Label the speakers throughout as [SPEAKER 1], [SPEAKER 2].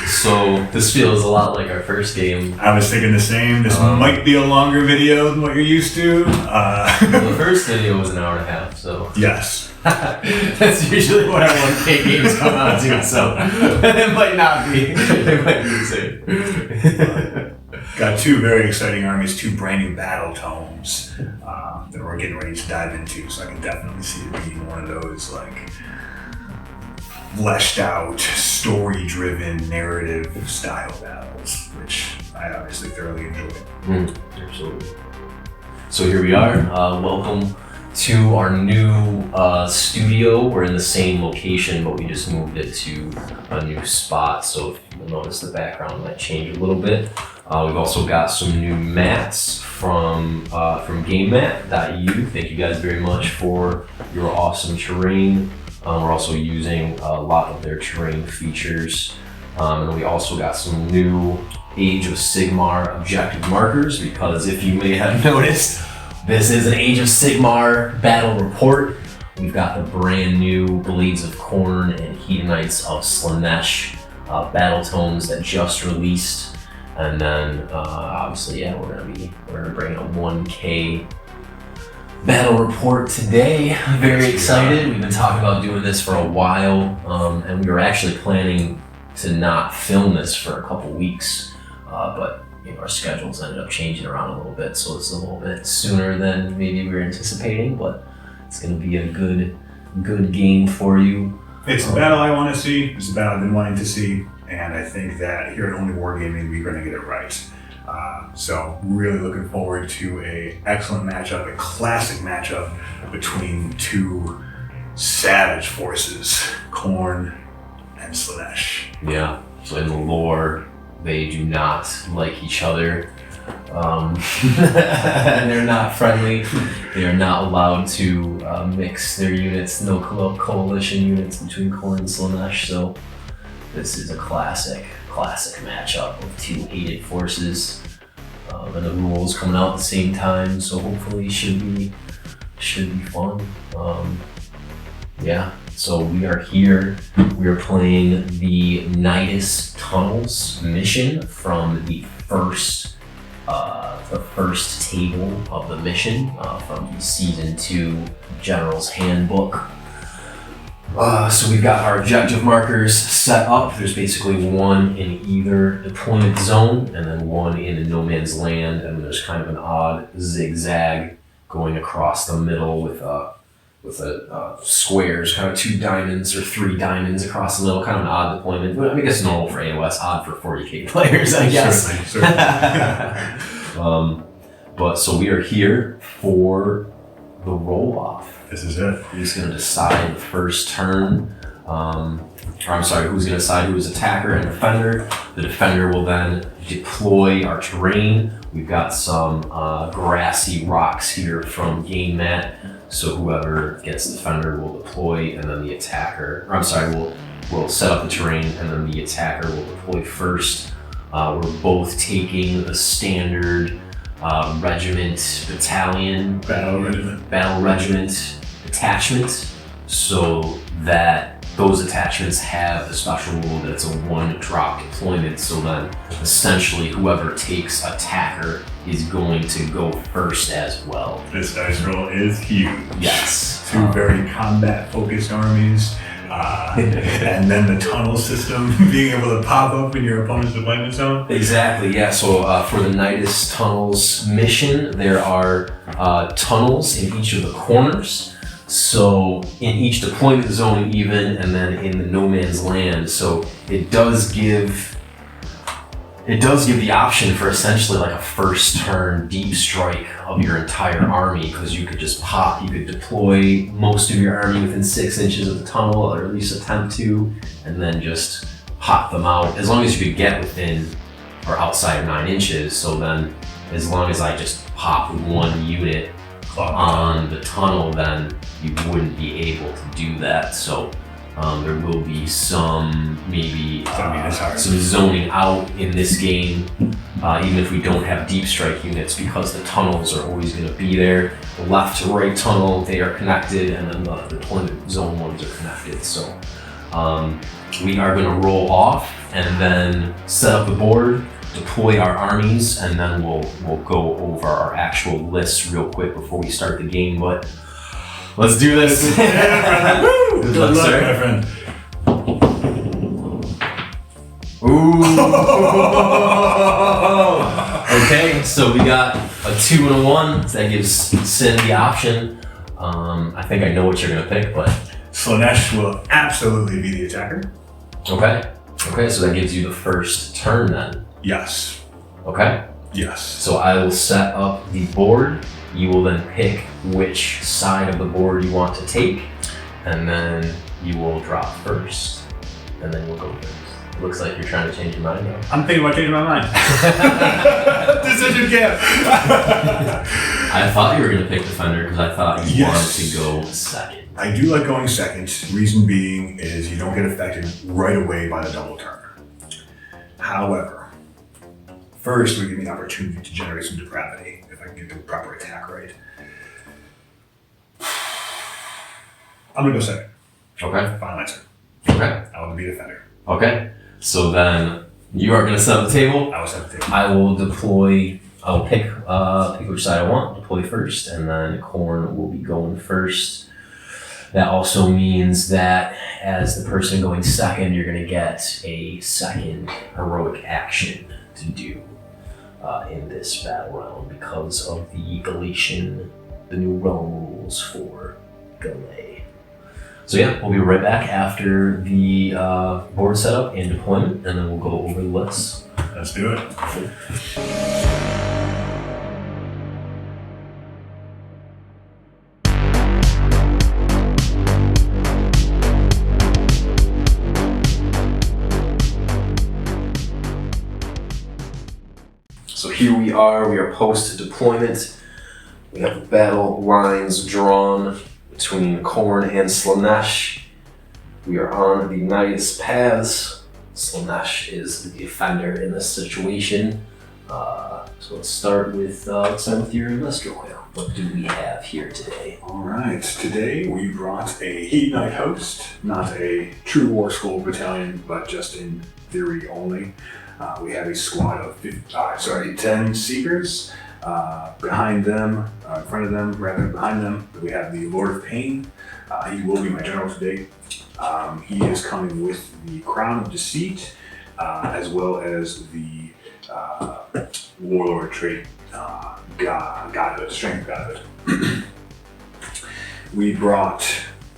[SPEAKER 1] So this feels a lot like our first game.
[SPEAKER 2] I was thinking the same. This might be a longer video than what you're used to.
[SPEAKER 1] Well, the first video was an hour and a half, so.
[SPEAKER 2] Yes.
[SPEAKER 1] That's usually what our 1K games come out to, so it might not be. It might be the same.
[SPEAKER 2] Got two very exciting armies, two brand new battle tomes that we're getting ready to dive into, so I can definitely see it being one of those like fleshed out, story-driven, narrative style battles, which I obviously thoroughly enjoy.
[SPEAKER 1] Absolutely. So here we are. Welcome to our new studio. We're in the same location, but we just moved it to a new spot. So if you'll notice, the background might change a little bit. We've also got some new mats from GameMat.eu. Thank you guys very much for your awesome terrain. We're also using a lot of their terrain features. And then we also got some new Age of Sigmar objective markers, because if you may have noticed, this is an Age of Sigmar battle report. We've got the brand new Blades of Khorne and Hedonites of Slaanesh battle tomes that just released. And then obviously, yeah, we're gonna bring a 1K battle report today. Very excited. We've been talking about doing this for a while, and we were actually planning to not film this for a couple weeks, but our schedules ended up changing around a little bit, so it's a little bit sooner than maybe we were anticipating, but it's going to be a good game for you.
[SPEAKER 2] It's a battle I want to see. It's a battle I've been wanting to see, and I think that here at Only Wargaming, we're going to get it right. So really looking forward to a excellent matchup, a classic matchup between two savage forces, Khorne and Slaanesh.
[SPEAKER 1] Yeah, so in the lore, they do not like each other. And they're not friendly. They are not allowed to mix their units, no coalition units between Khorne and Slaanesh, so this is a classic matchup of two hated forces. And the rules coming out at the same time, so hopefully should be fun. Yeah, so we are here. We are playing the Nidus Tunnels mission from the first table of the mission from the Season 2 General's Handbook. So we've got our objective markers set up. There's basically one in either deployment zone and then one in a no man's land, and there's kind of an odd zigzag going across the middle with squares, kind of 2 diamonds or 3 diamonds across the middle, kind of an odd deployment. But I guess normal for AOS, odd for 40k players, I guess.
[SPEAKER 2] Certainly.
[SPEAKER 1] But so we are here for the roll-off.
[SPEAKER 2] This is it.
[SPEAKER 1] Who's going to decide the first turn? Who's going to decide who is attacker and defender? The defender will then deploy our terrain. We've got some grassy rocks here from GameMat, so whoever gets the defender will deploy, and then the attacker, we'll set up the terrain, and then the attacker will deploy first. We're both taking the standard regiment, battalion, battle regiment attachment, so that those attachments have a special rule that it's a 1-drop deployment, so then essentially whoever takes attacker is going to go first as well.
[SPEAKER 2] This dice roll is huge.
[SPEAKER 1] Yes.
[SPEAKER 2] 2 very combat-focused armies. And then the tunnel system being able to pop up in your opponent's deployment zone.
[SPEAKER 1] Exactly, yeah. So for the Nidus Tunnels mission, there are tunnels in each of the corners. So in each deployment zone even, and then in the no man's land. So it does give the option for essentially like a first turn deep strike of your entire army, because you could just you could deploy most of your army within 6 inches of the tunnel, or at least attempt to, and then just pop them out, as long as you could get within or outside of 9 inches. So then as long as I just pop 1 unit on the tunnel, then you wouldn't be able to do that. So there will be some some zoning out in this game, even if we don't have deep strike units, because the tunnels are always going to be there. The left to right tunnel, they are connected, and then the deployment zone ones are connected. So We are going to roll off and then set up the board, deploy our armies, and then we'll go over our actual lists real quick before we start the game. But let's do this.
[SPEAKER 2] Good luck,
[SPEAKER 1] sir.
[SPEAKER 2] my friend.
[SPEAKER 1] Ooh. Okay, so we got a 2 and a 1. So that gives Sin the option. I think I know what you're gonna pick, but
[SPEAKER 2] Slaanesh will absolutely be the attacker.
[SPEAKER 1] okay. Okay, so that gives you the first turn then.
[SPEAKER 2] Yes.
[SPEAKER 1] Okay.
[SPEAKER 2] Yes.
[SPEAKER 1] So I will set up the board. You will then pick which side of the board you want to take, and then you will drop first, and then you'll go first. Looks like you're trying to change your mind now.
[SPEAKER 2] I'm thinking about changing my mind. Decision camp.
[SPEAKER 1] I thought you were going to pick Defender because I thought you
[SPEAKER 2] Yes.
[SPEAKER 1] wanted to go second.
[SPEAKER 2] I do like going second. Reason being is you don't get affected right away by the double turn. However, first we give me an opportunity to generate some depravity if I can get the proper attack right. I'm gonna go second.
[SPEAKER 1] Okay.
[SPEAKER 2] Final answer.
[SPEAKER 1] Okay.
[SPEAKER 2] I want to be defender.
[SPEAKER 1] Okay. So then you are going to set up the table.
[SPEAKER 2] I was at the table.
[SPEAKER 1] I will deploy. I'll pick which side I want. Deploy first, and then Khorne will be going first. That also means that as the person going second, you're going to get a second heroic action to do in this battle round because of the Galatian, the new realm rules for Galay. So yeah, we'll be right back after the board setup and deployment, and then we'll go over the lists.
[SPEAKER 2] Let's do it.
[SPEAKER 1] So here we are post-deployment. We have the battle lines drawn between Khorne and Slaanesh. We are on the Nidus Paths. Slaanesh is the offender in this situation. So let's start with your list real quick. What do we have here today?
[SPEAKER 2] All right. Today we brought a Hedonite host, not a true war school battalion, but just in theory only. We have a squad of 10 seekers. Behind them, in front of them, rather behind them, we have the Lord of Pain. He will be my general today. He is coming with the Crown of Deceit, as well as the Warlord trait, Godhood, Strength Godhood. We brought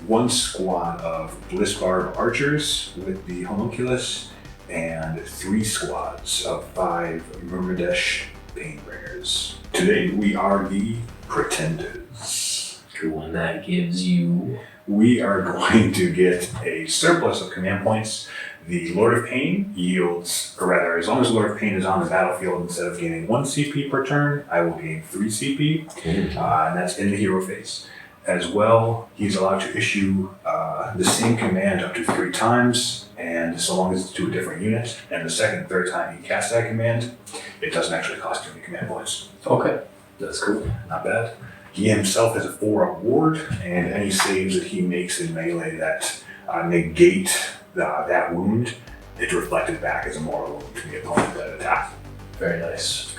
[SPEAKER 2] one squad of Blissbarb archers with the Homunculus, and 3 squads of 5 Myrmidesh Painbringers. Today we are the Pretenders.
[SPEAKER 1] Cool, and that gives you...
[SPEAKER 2] We are going to get a surplus of command points. The Lord of Pain yields, or rather, as long as the Lord of Pain is on the battlefield, instead of gaining 1 CP per turn, I will gain 3 CP, and that's in the hero phase. As well, he's allowed to issue the same command up to 3 times, and so long as it's to a different unit, and the second and third time he casts that command, it doesn't actually cost you any command points.
[SPEAKER 1] Okay, that's cool.
[SPEAKER 2] Not bad. He himself has a 4-up ward, and any saves that he makes in melee that negate that wound, it's reflected back as a mortal wound to the opponent that attacked.
[SPEAKER 1] Very nice.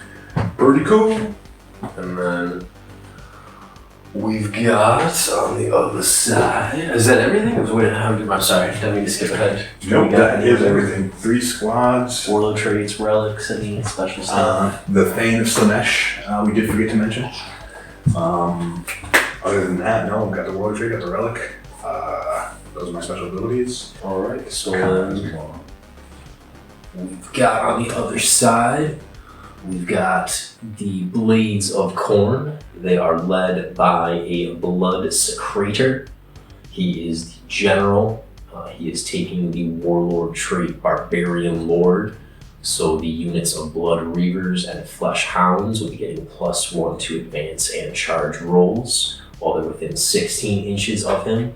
[SPEAKER 2] Pretty cool.
[SPEAKER 1] And then we've got on the other side. Is that everything? I'm sorry, I didn't mean to skip ahead.
[SPEAKER 2] Nope, that is everything. 3 squads.
[SPEAKER 1] Warlord traits, relics, any special stuff?
[SPEAKER 2] The Thane of Slaanesh, we did forget to mention. Other than that, no, got the Warlord trait, got the relic. Those are my special abilities.
[SPEAKER 1] Alright, so we've got on the other side, we've got the Blades of Khorne. They are led by a Blood Secretor. He is the general. He is taking the Warlord trait Barbarian Lord. So the units of Blood Reavers and Flesh Hounds will be getting +1 to advance and charge rolls while they're within 16 inches of him.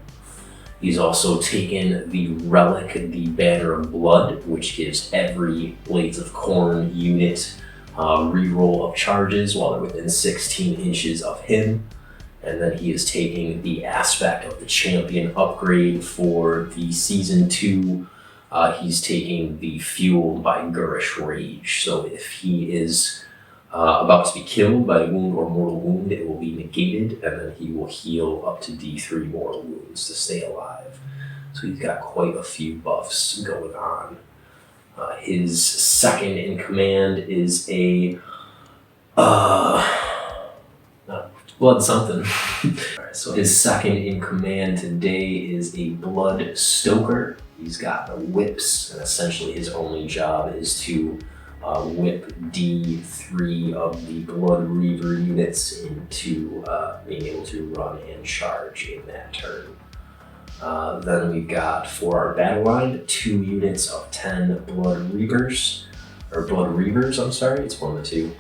[SPEAKER 1] He's also taken the Relic, the Banner of Blood, which gives every Blades of Khorne unit reroll of charges while they're within 16 inches of him. And then he is taking the aspect of the champion upgrade for the season 2. He's taking the fueled by Gurish Rage. So if he is about to be killed by a wound or mortal wound, it will be negated, and then he will heal up to D3 mortal wounds to stay alive. So he's got quite a few buffs going on. His second in command is a blood something. Alright, so his second in command today is a blood stoker. He's got the whips, and essentially his only job is to whip D3 of the Blood Reaver units into being able to run and charge in that turn. Then we've got, for our battle line, 2 units of 10 Blood Reavers, I'm sorry, it's one of the 2.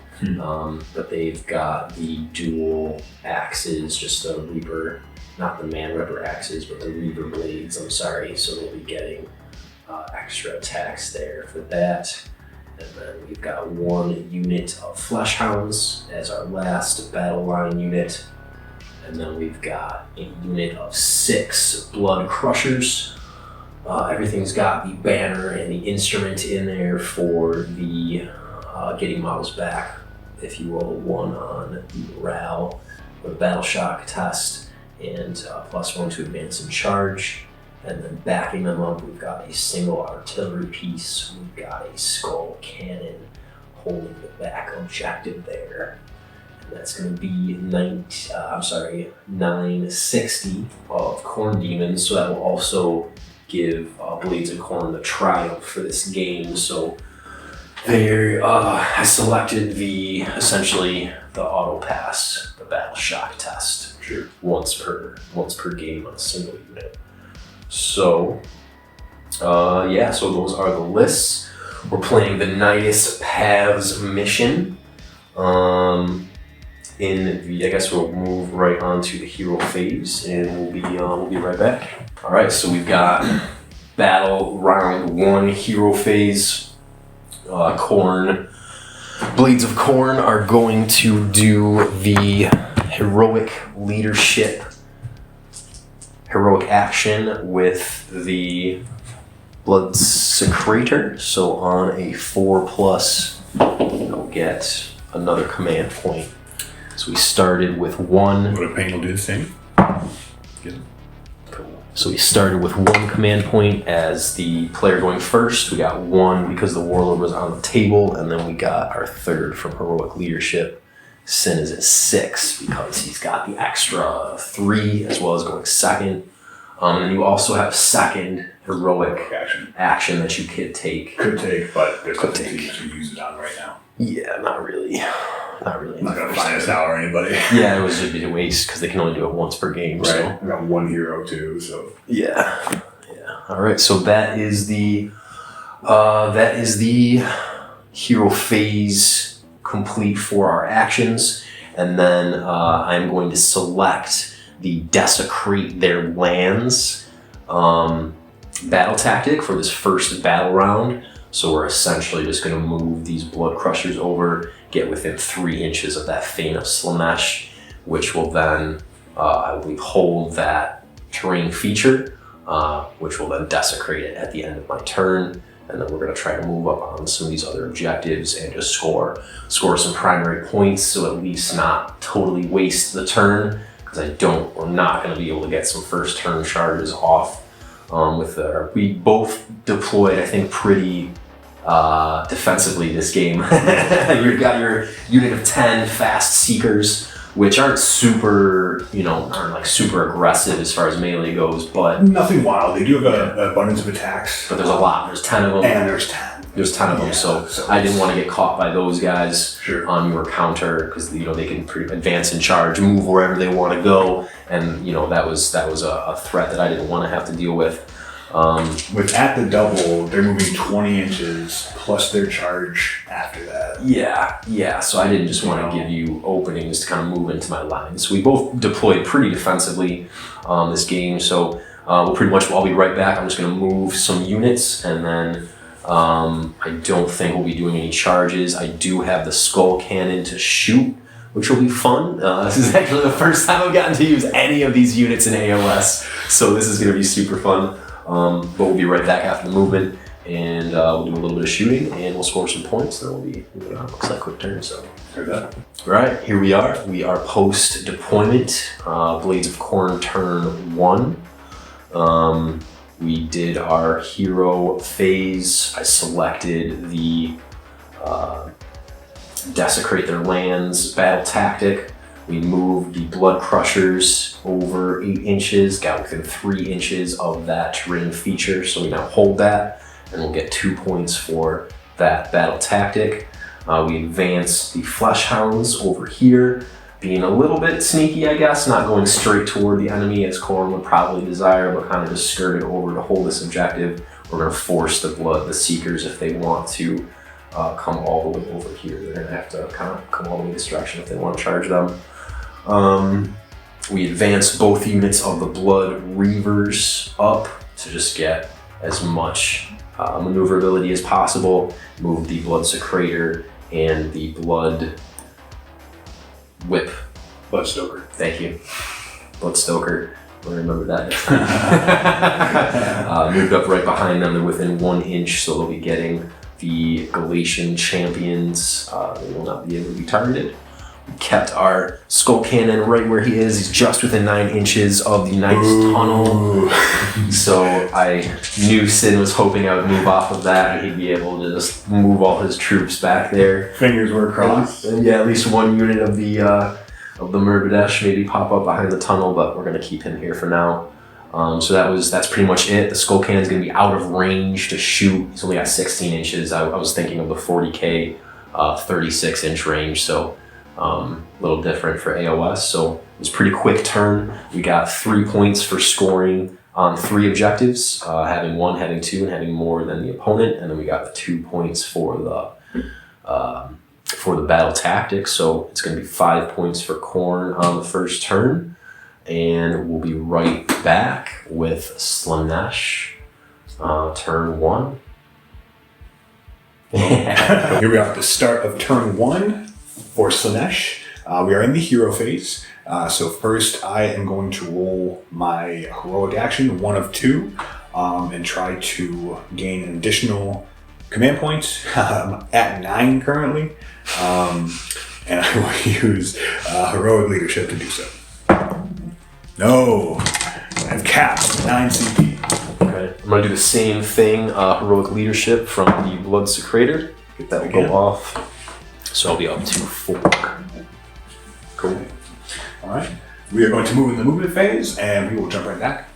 [SPEAKER 1] But they've got the dual axes, just the Reaper, not the Man Ripper axes, but the Reaver blades, I'm sorry, so they'll be getting extra attacks there for that. And then we've got 1 unit of Fleshhounds as our last battle line unit. And then we've got a unit of 6 Blood Crushers. Everything's got the banner and the instrument in there for the getting models back. If you roll a 1 on the morale or the battle shock test, and +1 to advance and charge. And then backing them up, we've got a single artillery piece. We've got a skull cannon holding the back objective there. And that's going to be 960 of Khorne Demons. So that will also give Blades of Khorne the triumph for this game. So there, I selected essentially the auto pass, the battle shock test.
[SPEAKER 2] Sure.
[SPEAKER 1] Once per game on a single unit. So, so those are the lists. We're playing the Nidus Paths mission. I guess we'll move right on to the hero phase, and we'll be right back. All right, so we've got battle round 1, hero phase. Blades of Khorne are going to do the heroic action with the Blood Secretor. So on a 4+, you'll get another command point. So we started with 1.
[SPEAKER 2] What a pain will do the same. Good.
[SPEAKER 1] Cool. So we started with 1 command point as the player going first. We got 1 because the Warlord was on the table, and then we got our 3rd from heroic leadership. Sin is at 6 because he's got the extra 3 as well as going second. And then you also have second heroic action that you could take.
[SPEAKER 2] But there's nothing to use it on right now.
[SPEAKER 1] Yeah, not really.
[SPEAKER 2] I'm not gonna find us out or anybody.
[SPEAKER 1] Yeah, it was just a waste because they can only do it once per game.
[SPEAKER 2] Right.
[SPEAKER 1] So
[SPEAKER 2] We got 1 hero too, so
[SPEAKER 1] yeah. All right, so that is the hero phase complete for our actions, and then I'm going to select the Desecrate Their Lands battle tactic for this first battle round. So we're essentially just going to move these Blood Crushers over, get within 3 inches of that Thane of Slaanesh, which will then, I believe, hold that terrain feature, which will then desecrate it at the end of my turn. And then we're going to try to move up on some of these other objectives and just score some primary points, so at least not totally waste the turn, because we're not going to be able to get some first turn charges off. We both deployed, I think, pretty defensively this game. You've got your unit of 10 fast seekers, which aren't super aggressive as far as melee goes, but
[SPEAKER 2] nothing wild. They do have an abundance of attacks.
[SPEAKER 1] But there's a lot. There's 10 of them.
[SPEAKER 2] And there's 10.
[SPEAKER 1] There's 10 of them, so I didn't want to get caught by those guys
[SPEAKER 2] Sure.
[SPEAKER 1] on your counter, because they can advance and charge, move wherever they want to go, and that was a threat that I didn't want to have to deal with.
[SPEAKER 2] With at the double, they're moving 20 inches plus their charge after that.
[SPEAKER 1] Yeah. So I didn't just want to give you openings to kind of move into my lines. We both deployed pretty defensively this game, so I'll be right back. I'm just going to move some units, and then I don't think we'll be doing any charges. I do have the skull cannon to shoot,
[SPEAKER 3] which will be fun. This is actually the first time I've gotten to use any of these units in AOS, so this is going to be super fun. But we'll be right back after the movement, and we'll do a little bit of shooting, and we'll score some points. Then we'll be looks like quick turn. So right, here we are. We are post deployment. Blades of Khorne turn 1. We did our hero phase. I selected the desecrate their lands battle tactic. We moved the Blood Crushers over 8 inches, got within 3 inches of that terrain feature, so we now hold that, and we'll get 2 points for that battle tactic. We advance the Flesh Hounds over here, being a little bit sneaky, I guess, not going straight toward the enemy as Khorne would probably desire, but kind of just skirted over to hold this objective. We're going to force the Seekers, if they want to come all the way over here. They're going to have to kind of come all the way this direction if they want to charge them. We advance both units of the Blood Reavers up to just get as much maneuverability as possible. Move the Blood Secrator and the Blood Whip.
[SPEAKER 2] Bloodstoker.
[SPEAKER 3] Thank you. Bloodstoker. I'll remember that. Moved up right behind them. They're within 1 inch, so they'll be getting the Galatian champions. They will not be able to be targeted. We kept our Skull Cannon right where he is. He's just within 9 inches of the Nidus Tunnel. So I knew Sin was hoping I would move off of that and he'd be able to just move all his troops back there.
[SPEAKER 2] Fingers were crossed.
[SPEAKER 3] And yeah, at least 1 unit of the Murgadesh maybe pop up behind the tunnel, but we're gonna keep him here for now. So that's pretty much it. The Skull Cannon's gonna be out of range to shoot. He's only got 16 inches. I was thinking of the 40k 36 inch range, so a little different for AOS. So it was a pretty quick turn. We got 3 points for scoring on 3 objectives, having 1, having 2, and having more than the opponent, and then we got the 2 points for the battle tactics. So it's going to be 5 points for Khorne on the first turn, and we'll be right back with Slaanesh turn 1.
[SPEAKER 2] Here we are at the start of turn 1 for Slaanesh. We are in the hero phase. So first I am going to roll my heroic action, 1 of 2, and try to gain an additional command points. I'm at 9 currently, and I will use heroic leadership to do so. No, I've capped 9 CP.
[SPEAKER 3] Okay, I'm going to do the same thing, heroic leadership from the Blood Secrator. That will go off. So I'll be up to 4. Cool.
[SPEAKER 2] All right. We are going to move in the movement phase, and we will jump right back.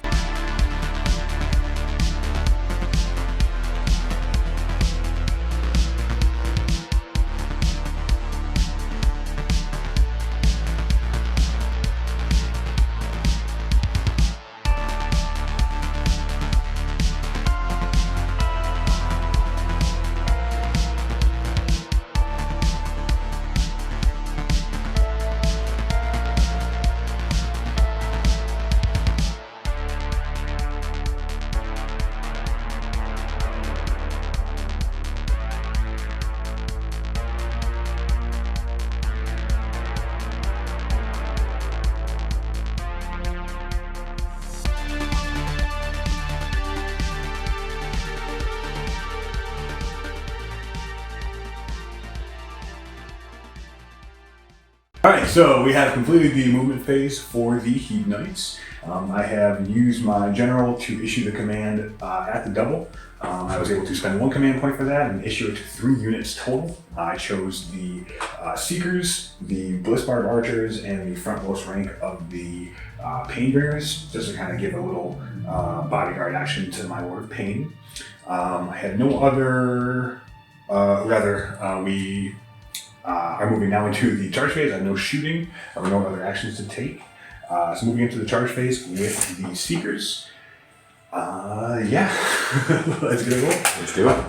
[SPEAKER 2] Alright, so we have completed the movement phase for the Hedonites. I have used my general to issue the command at the double. I was able to spend 1 command point for that and issue it to 3 units total. I chose the Seekers, the Blissbarb Archers, and the frontmost rank of the Painbringers, just to kind of give a little bodyguard action to my Lord of Pain. I had no other, we are moving now into the charge phase. I have no shooting or no other actions to take. So moving into the charge phase with the Seekers. Yeah, let's get it going.
[SPEAKER 3] Let's do it.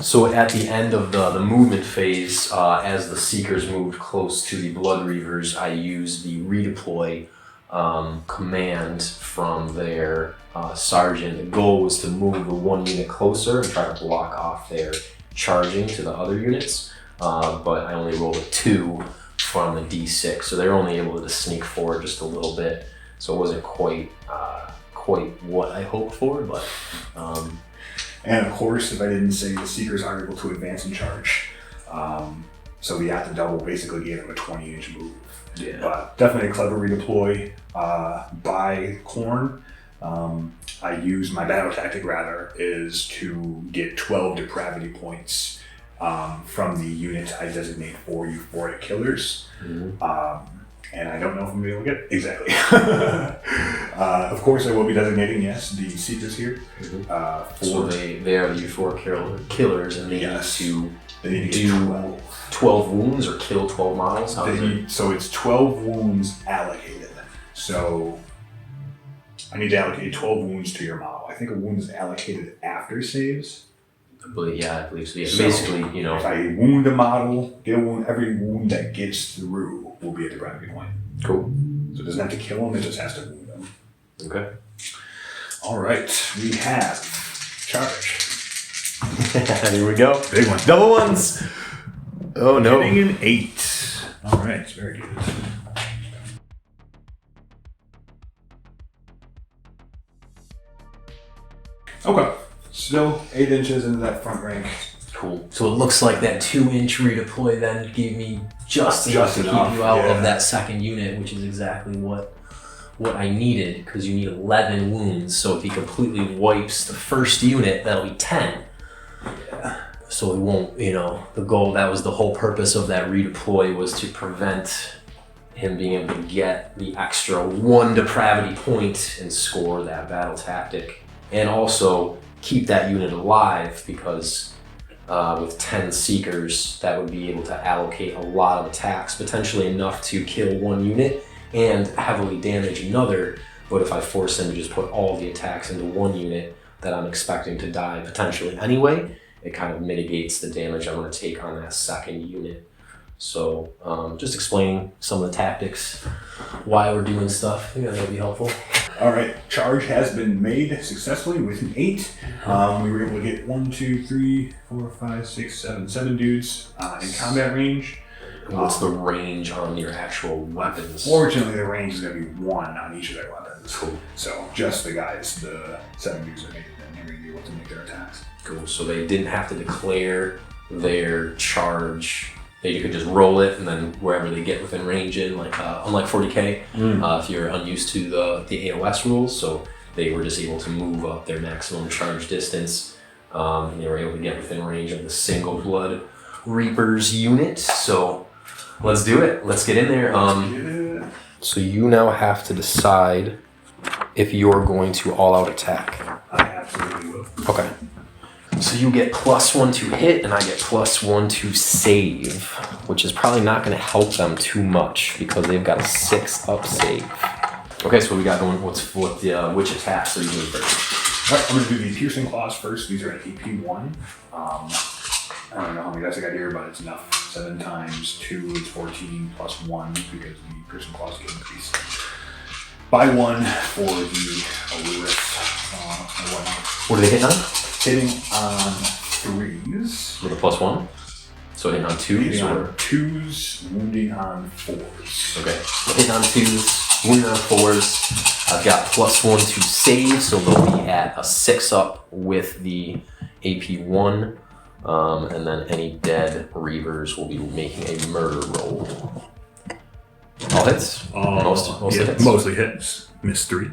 [SPEAKER 3] So at the end of the movement phase, as the Seekers moved close to the Blood Reavers, I used the redeploy command from their sergeant. The goal was to move the 1 unit closer and try to block off their charging to the other units. but I only rolled a 2 from the D6, so they're only able to sneak forward just a little bit. So it wasn't quite what I hoped for, but.
[SPEAKER 2] And of course, if I didn't say, the Seekers are able to advance and charge. So the at the double basically gave them a 20-inch move.
[SPEAKER 3] Yeah.
[SPEAKER 2] But definitely a clever redeploy by Khorne. I use my battle tactic is to get 12 depravity points from the unit I designate for euphoric killers. And I don't know if I'm going to be able to get it. Exactly. Of course, I will be designating, yes, the Seekers here.
[SPEAKER 3] So they are the euphoric killers, and they need to do 12 wounds or kill 12 models?
[SPEAKER 2] So it's 12 wounds allocated. So I need to allocate 12 wounds to your model. I think a wound is allocated after saves.
[SPEAKER 3] I believe so. Yeah, so basically,
[SPEAKER 2] if I wound a model, get a wound, every wound that gets through will be a depravity point.
[SPEAKER 3] Cool.
[SPEAKER 2] So it doesn't have to kill them, it just has to wound them.
[SPEAKER 3] Okay.
[SPEAKER 2] All right, we have charge.
[SPEAKER 3] Here we go.
[SPEAKER 2] Big one.
[SPEAKER 3] Double ones. Oh no.
[SPEAKER 2] Hitting an 8. All right, very good. Okay, still 8 inches into that front rank.
[SPEAKER 3] Cool. So it looks like that 2-inch redeploy then gave me just enough to keep you out of that second unit, which is exactly what I needed, because you need 11 wounds. So if he completely wipes the first unit, that'll be 10. Yeah. So it won't, the goal, that was the whole purpose of that redeploy, was to prevent him being able to get the extra 1 depravity point and score that battle tactic. And also keep that unit alive, because with 10 Seekers, that would be able to allocate a lot of attacks, potentially enough to kill 1 unit and heavily damage another. But if I force him to just put all the attacks into 1 unit that I'm expecting to die potentially anyway, it kind of mitigates the damage I'm going to take on that second unit. So just explaining some of the tactics, why we're doing stuff. I think that'll be helpful.
[SPEAKER 2] All right, charge has been made successfully with an 8. We were able to get 1, 2, 3, 4, 5, 6, 7 dudes in combat range.
[SPEAKER 3] What's the range on your actual weapons?
[SPEAKER 2] Fortunately, the range is going to be 1 on each of their weapons.
[SPEAKER 3] Cool.
[SPEAKER 2] So just the guys, the 7 dudes are going to be able to make their attacks.
[SPEAKER 3] Cool. So they didn't have to declare their charge. They could just roll it, and then wherever they get within range unlike 40k, if you're unused to the AOS rules, so they were just able to move up their maximum charge distance. And they were able to get within range of the single blood Reapers unit. So let's do it. Let's get in there. So you now have to decide if you're going to all-out attack.
[SPEAKER 2] I absolutely will.
[SPEAKER 3] Okay. So you get +1 to hit, and I get +1 to save, which is probably not going to help them too much because they've got a 6-up save. Okay, so what we got going? Which attacks are you doing first?
[SPEAKER 2] All right, I'm going to do the piercing claws first. These are an AP1. I don't know how many dice I got here, but it's enough. 7 times 2 is 14 plus 1 because the piercing claws get increased by 1 for the Allurus and whatnot.
[SPEAKER 3] What are they hitting on?
[SPEAKER 2] Hitting on 3s.
[SPEAKER 3] With a +1? So hitting on 2s?
[SPEAKER 2] Hitting on 2s, wounding on 4s.
[SPEAKER 3] Okay, so hitting on 2s, wounding on 4s. I've got +1 to save, so they'll be at a 6-up with the AP1. And then any dead Reavers will be making a murder roll. All hits? Most hits?
[SPEAKER 2] Mostly hits. Miss 3.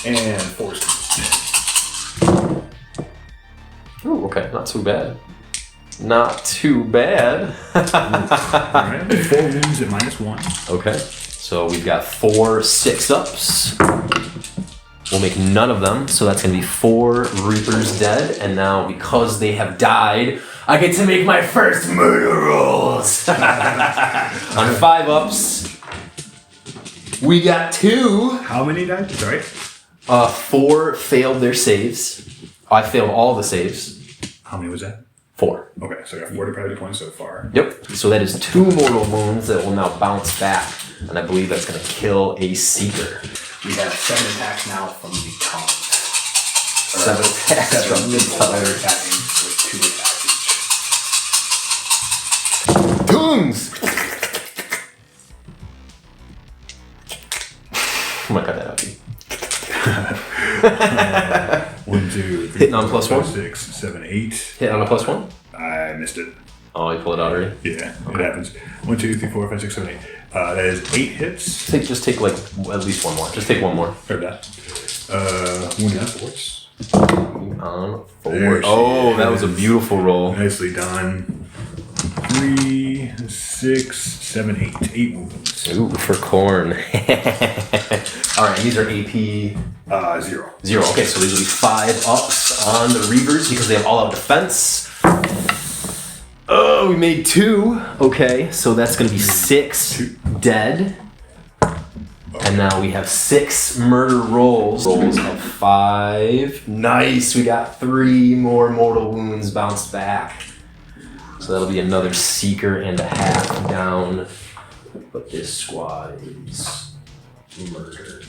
[SPEAKER 2] And 4s.
[SPEAKER 3] Ooh, okay, not too bad. Not too bad.
[SPEAKER 2] Alright, 4 wounds at -1.
[SPEAKER 3] Okay, so we've got 4 6-ups. We'll make none of them, so that's going to be 4 Reapers dead. And now, because they have died, I get to make my first murder rolls. On 5-ups, we got 2.
[SPEAKER 2] How many died? Sorry?
[SPEAKER 3] 4 failed their saves. I failed all the saves.
[SPEAKER 2] How many was that?
[SPEAKER 3] 4.
[SPEAKER 2] Okay, so I got 4 depravity points so far.
[SPEAKER 3] Yep. So that is 2 mortal wounds that will now bounce back, and I believe that's going to kill a Seeker.
[SPEAKER 2] We have 7 attacks now from the tongue.
[SPEAKER 3] 7 attacks from the tongue.
[SPEAKER 2] They're attacking with 2 attacks
[SPEAKER 3] wounds! I'm gonna cut that out, dude.
[SPEAKER 2] 1, 2, 3,
[SPEAKER 3] Hitting on
[SPEAKER 2] 4,
[SPEAKER 3] +1?
[SPEAKER 2] 5, 6, 7, 8.
[SPEAKER 3] Hit on a +1?
[SPEAKER 2] I missed it.
[SPEAKER 3] Oh, you pulled it out already?
[SPEAKER 2] Yeah, it happens. 1, 2, 3, 4, 5, 6, 7, 8. That is 8 hits.
[SPEAKER 3] Just take like at least one more. Just take one more.
[SPEAKER 2] Heard that. 1 on force.
[SPEAKER 3] On
[SPEAKER 2] There
[SPEAKER 3] 4.
[SPEAKER 2] she
[SPEAKER 3] Oh, that was a
[SPEAKER 2] is.
[SPEAKER 3] beautiful roll.
[SPEAKER 2] Nicely done. 3, 6, 7, 8. 8 wounds.
[SPEAKER 3] Ooh, for Khorne. Alright, these are AP
[SPEAKER 2] 0.
[SPEAKER 3] 0. Okay, so these will be 5 ups on the Reavers because they have all out defense. Oh, we made 2. Okay, so that's going to be 6 dead. And now we have 6 murder rolls. Rolls of 5. Nice, we got 3 more mortal wounds bounced back. So that'll be another Seeker and a half down. But this squad is murdered.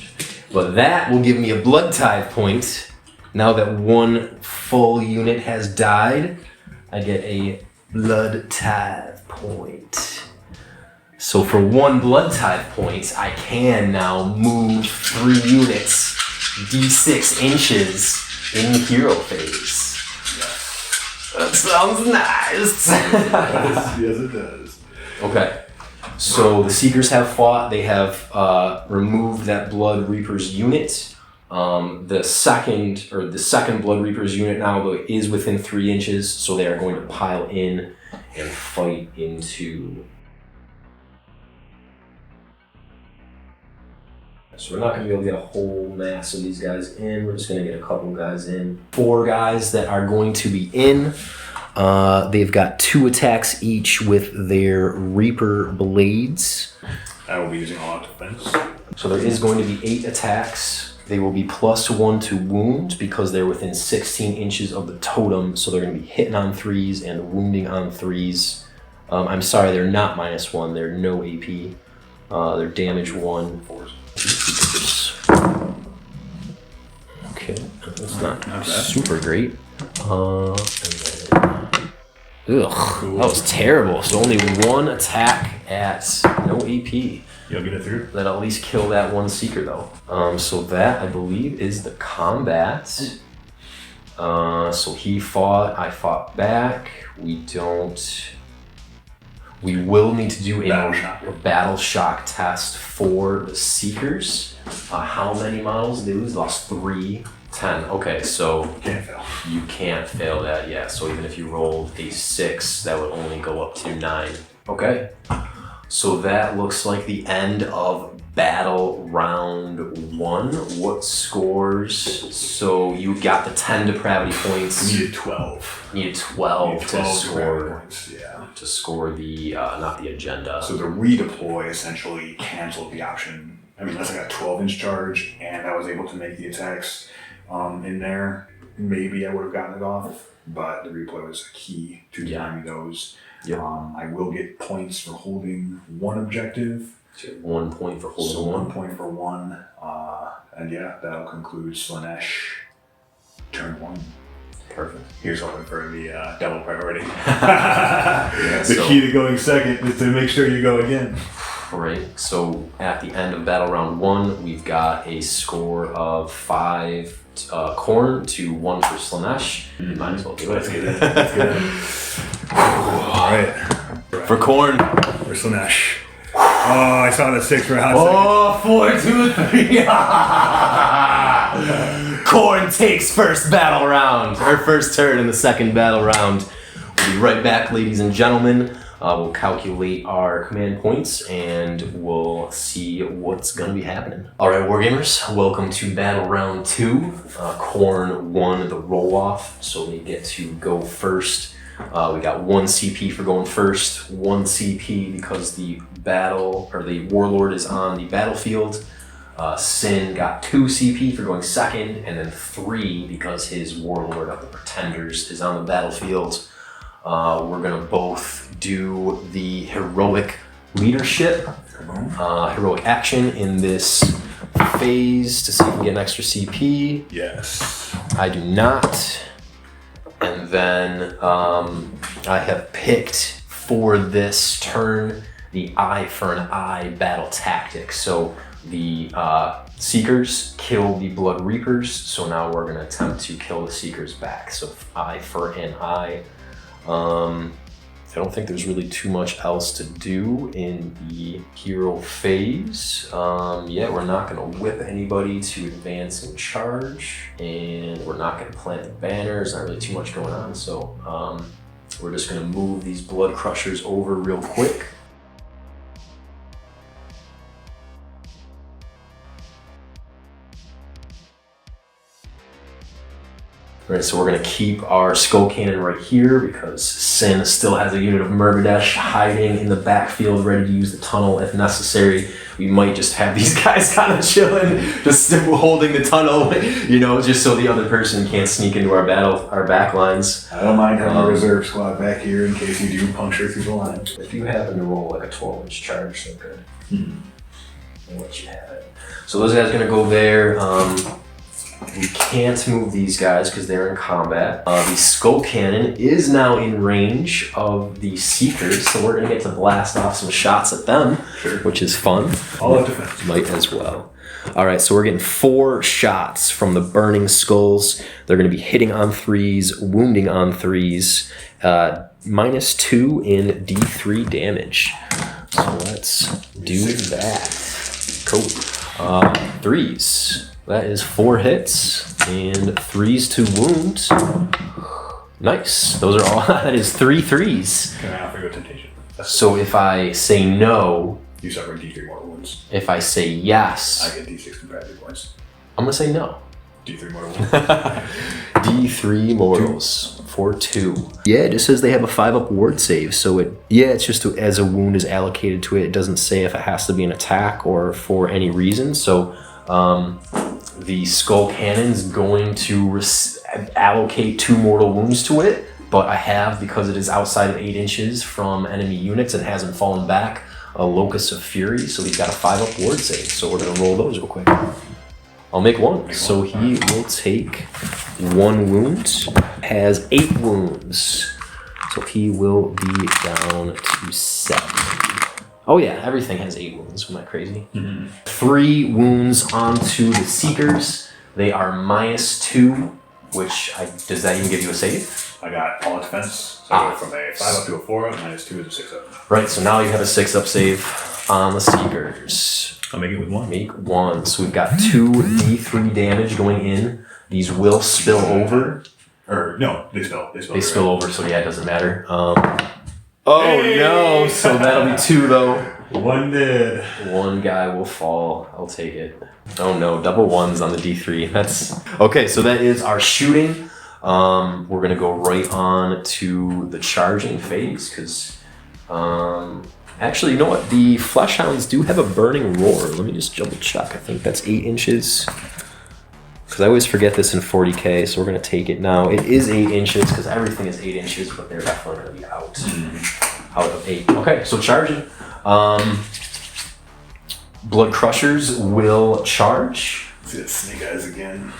[SPEAKER 3] But that will give me a blood tithe point. Now that 1 full unit has died, I get a blood tithe point. So for 1 blood tithe point, I can now move 3 units d6 inches in the hero phase. That sounds nice.
[SPEAKER 2] Yes, it does.
[SPEAKER 3] Okay. So the Seekers have fought. They have removed that Blood Reapers unit. The second Blood Reapers unit now though is within 3 inches, so they are going to pile in and fight into. So we're not going to be able to get a whole mass of these guys in. We're just going to get a couple guys in. 4 guys that are going to be in. They've got 2 attacks each with their Reaper Blades.
[SPEAKER 2] I will be using all out defense.
[SPEAKER 3] So there is going to be 8 attacks. They will be +1 to wound because they're within 16 inches of the totem. So they're going to be hitting on 3s and wounding on 3s. I'm sorry, they're not -1. They're no AP. They're damage 1. Okay, that's not
[SPEAKER 2] bad.
[SPEAKER 3] super great. Ugh, that was terrible. So only 1 attack at no AP.
[SPEAKER 2] You'll get it through?
[SPEAKER 3] That'll at least kill that 1 Seeker though. So that, I believe, is the combat. So he fought, I fought back. We will need to do a battle shock test for the Seekers. How many models did they lose? Lost 3. 10. Okay, so
[SPEAKER 2] Can't fail.
[SPEAKER 3] you can't fail that, yeah. So even if you rolled a 6, that would only go up to 9. Okay. So that looks like the end of battle round 1. What scores? So you got the 10 depravity points.
[SPEAKER 2] We needed 12.
[SPEAKER 3] Needed 12 to score.
[SPEAKER 2] Points, yeah.
[SPEAKER 3] To score the not the agenda.
[SPEAKER 2] So the redeploy essentially canceled the option. I mean, unless I got a 12-inch charge and I was able to make the attacks in there, maybe I would have gotten it off. But the redeploy was key to denying those.
[SPEAKER 3] Yep.
[SPEAKER 2] I will get points for holding 1 objective.
[SPEAKER 3] So 1 point for holding
[SPEAKER 2] So
[SPEAKER 3] 1.
[SPEAKER 2] 1 point for 1. And yeah, that'll conclude Slaanesh turn 1.
[SPEAKER 3] Perfect.
[SPEAKER 2] Here's hoping for the double priority.
[SPEAKER 3] Yeah,
[SPEAKER 2] The key to going second is to make sure you go again.
[SPEAKER 3] Right. So at the end of battle round 1, we've got a score of 5 Khorne to 1 for Slaanesh. You might as well do it.
[SPEAKER 2] Let's get it. Let's get it. All right.
[SPEAKER 3] For Khorne.
[SPEAKER 2] For Slaanesh. Oh, I saw the 6 for a hot
[SPEAKER 3] Oh, 4, 2, 3. Khorne takes first battle round, or first turn in the second battle round. We'll be right back, ladies and gentlemen. We'll calculate our command points and we'll see what's going to be happening. All right, Wargamers, welcome to battle round 2. Khorne won the roll-off, so they get to go first. We got 1 CP for going first, 1 CP because the warlord is on the battlefield. Sin got 2 CP for going second, and then 3 because his warlord of the Pretenders is on the battlefield. We're gonna both do the heroic leadership, heroic action in this phase to see if we can get an extra CP.
[SPEAKER 2] Yes.
[SPEAKER 3] I do not. And then I have picked for this turn the eye for an eye battle tactic. So the Seekers kill the Blood Reapers, so now we're going to attempt to kill the Seekers back. So eye for an eye. I don't think there's really too much else to do in the hero phase. Yeah, we're not going to whip anybody to advance and charge, and we're not going to plant the banner. There's not really too much going on, so we're just going to move these Blood Crushers over real quick. Right, so we're going to keep our Skull Cannon right here because Sin still has a unit of Murgadesh hiding in the backfield, ready to use the tunnel if necessary. We might just have these guys kind of chilling, just holding the tunnel, you know, just so the other person can't sneak into our back lines.
[SPEAKER 2] I don't mind having a reserve squad back here in case you do puncture through the line.
[SPEAKER 3] If you happen to roll like a 12-inch charge, then good. I'll let you have it. So those guys are going to go there. We can't move these guys because they're in combat. The Skull Cannon is now in range of the Seekers, so we're going to get to blast off some shots at them, which is fun.
[SPEAKER 2] All out defense.
[SPEAKER 3] Might as well. All right, so we're getting 4 shots from the Burning Skulls. They're going to be hitting on 3s, wounding on 3s, -2 in D3 damage. So let's do that. Cool. 3s. That is 4 hits and 3s to wound. Nice. Those are all. That is 3 3s.
[SPEAKER 2] Can I offer you a temptation?
[SPEAKER 3] So if I say no,
[SPEAKER 2] you suffer D3 mortal wounds.
[SPEAKER 3] If I say yes,
[SPEAKER 2] I get D6 comparative points.
[SPEAKER 3] I'm gonna say no.
[SPEAKER 2] D3 mortal wounds.
[SPEAKER 3] D3 mortals for 2. Yeah, it just says they have a 5-up ward save. So it's just as a wound is allocated to it. It doesn't say if it has to be an attack or for any reason. So. The Skull Cannon's going to allocate 2 mortal wounds to it, but I have, because it is outside of 8 inches from enemy units and hasn't fallen back, a Locus of Fury, so he's got a 5-up ward save. So we're going to roll those real quick. I'll make 1. So he will take 1 wound, has 8 wounds, so he will be down to 7. Oh yeah, everything has 8 wounds. Am I crazy? 3 wounds onto the Seekers. They are -2, which does that even give you a save?
[SPEAKER 2] I got all defense. So from a 5 up to a 4 up, -2 is a 6 up.
[SPEAKER 3] Right, so now you have a 6-up save on the Seekers.
[SPEAKER 2] I'll make it with 1.
[SPEAKER 3] Make 1. So we've got 2 D3 damage going in. These will spill over.
[SPEAKER 2] Or no, they spill.
[SPEAKER 3] They spill over, so yeah, it doesn't matter. Oh no, so that'll be 2 though.
[SPEAKER 2] 1 did.
[SPEAKER 3] 1 guy will fall. I'll take it. Oh no, double 1s on the D3. That's okay, so that is our shooting. We're gonna go right on to the charging phase because actually, you know what? The Fleshhounds do have a burning roar. Let me just double check. I think that's 8 inches. Because I always forget this in 40K, so we're going to take it now. It is 8 inches, because everything is 8 inches, but they're definitely going to be out of 8. Okay, so charging. Blood Crushers will charge.
[SPEAKER 2] See that snake eyes again.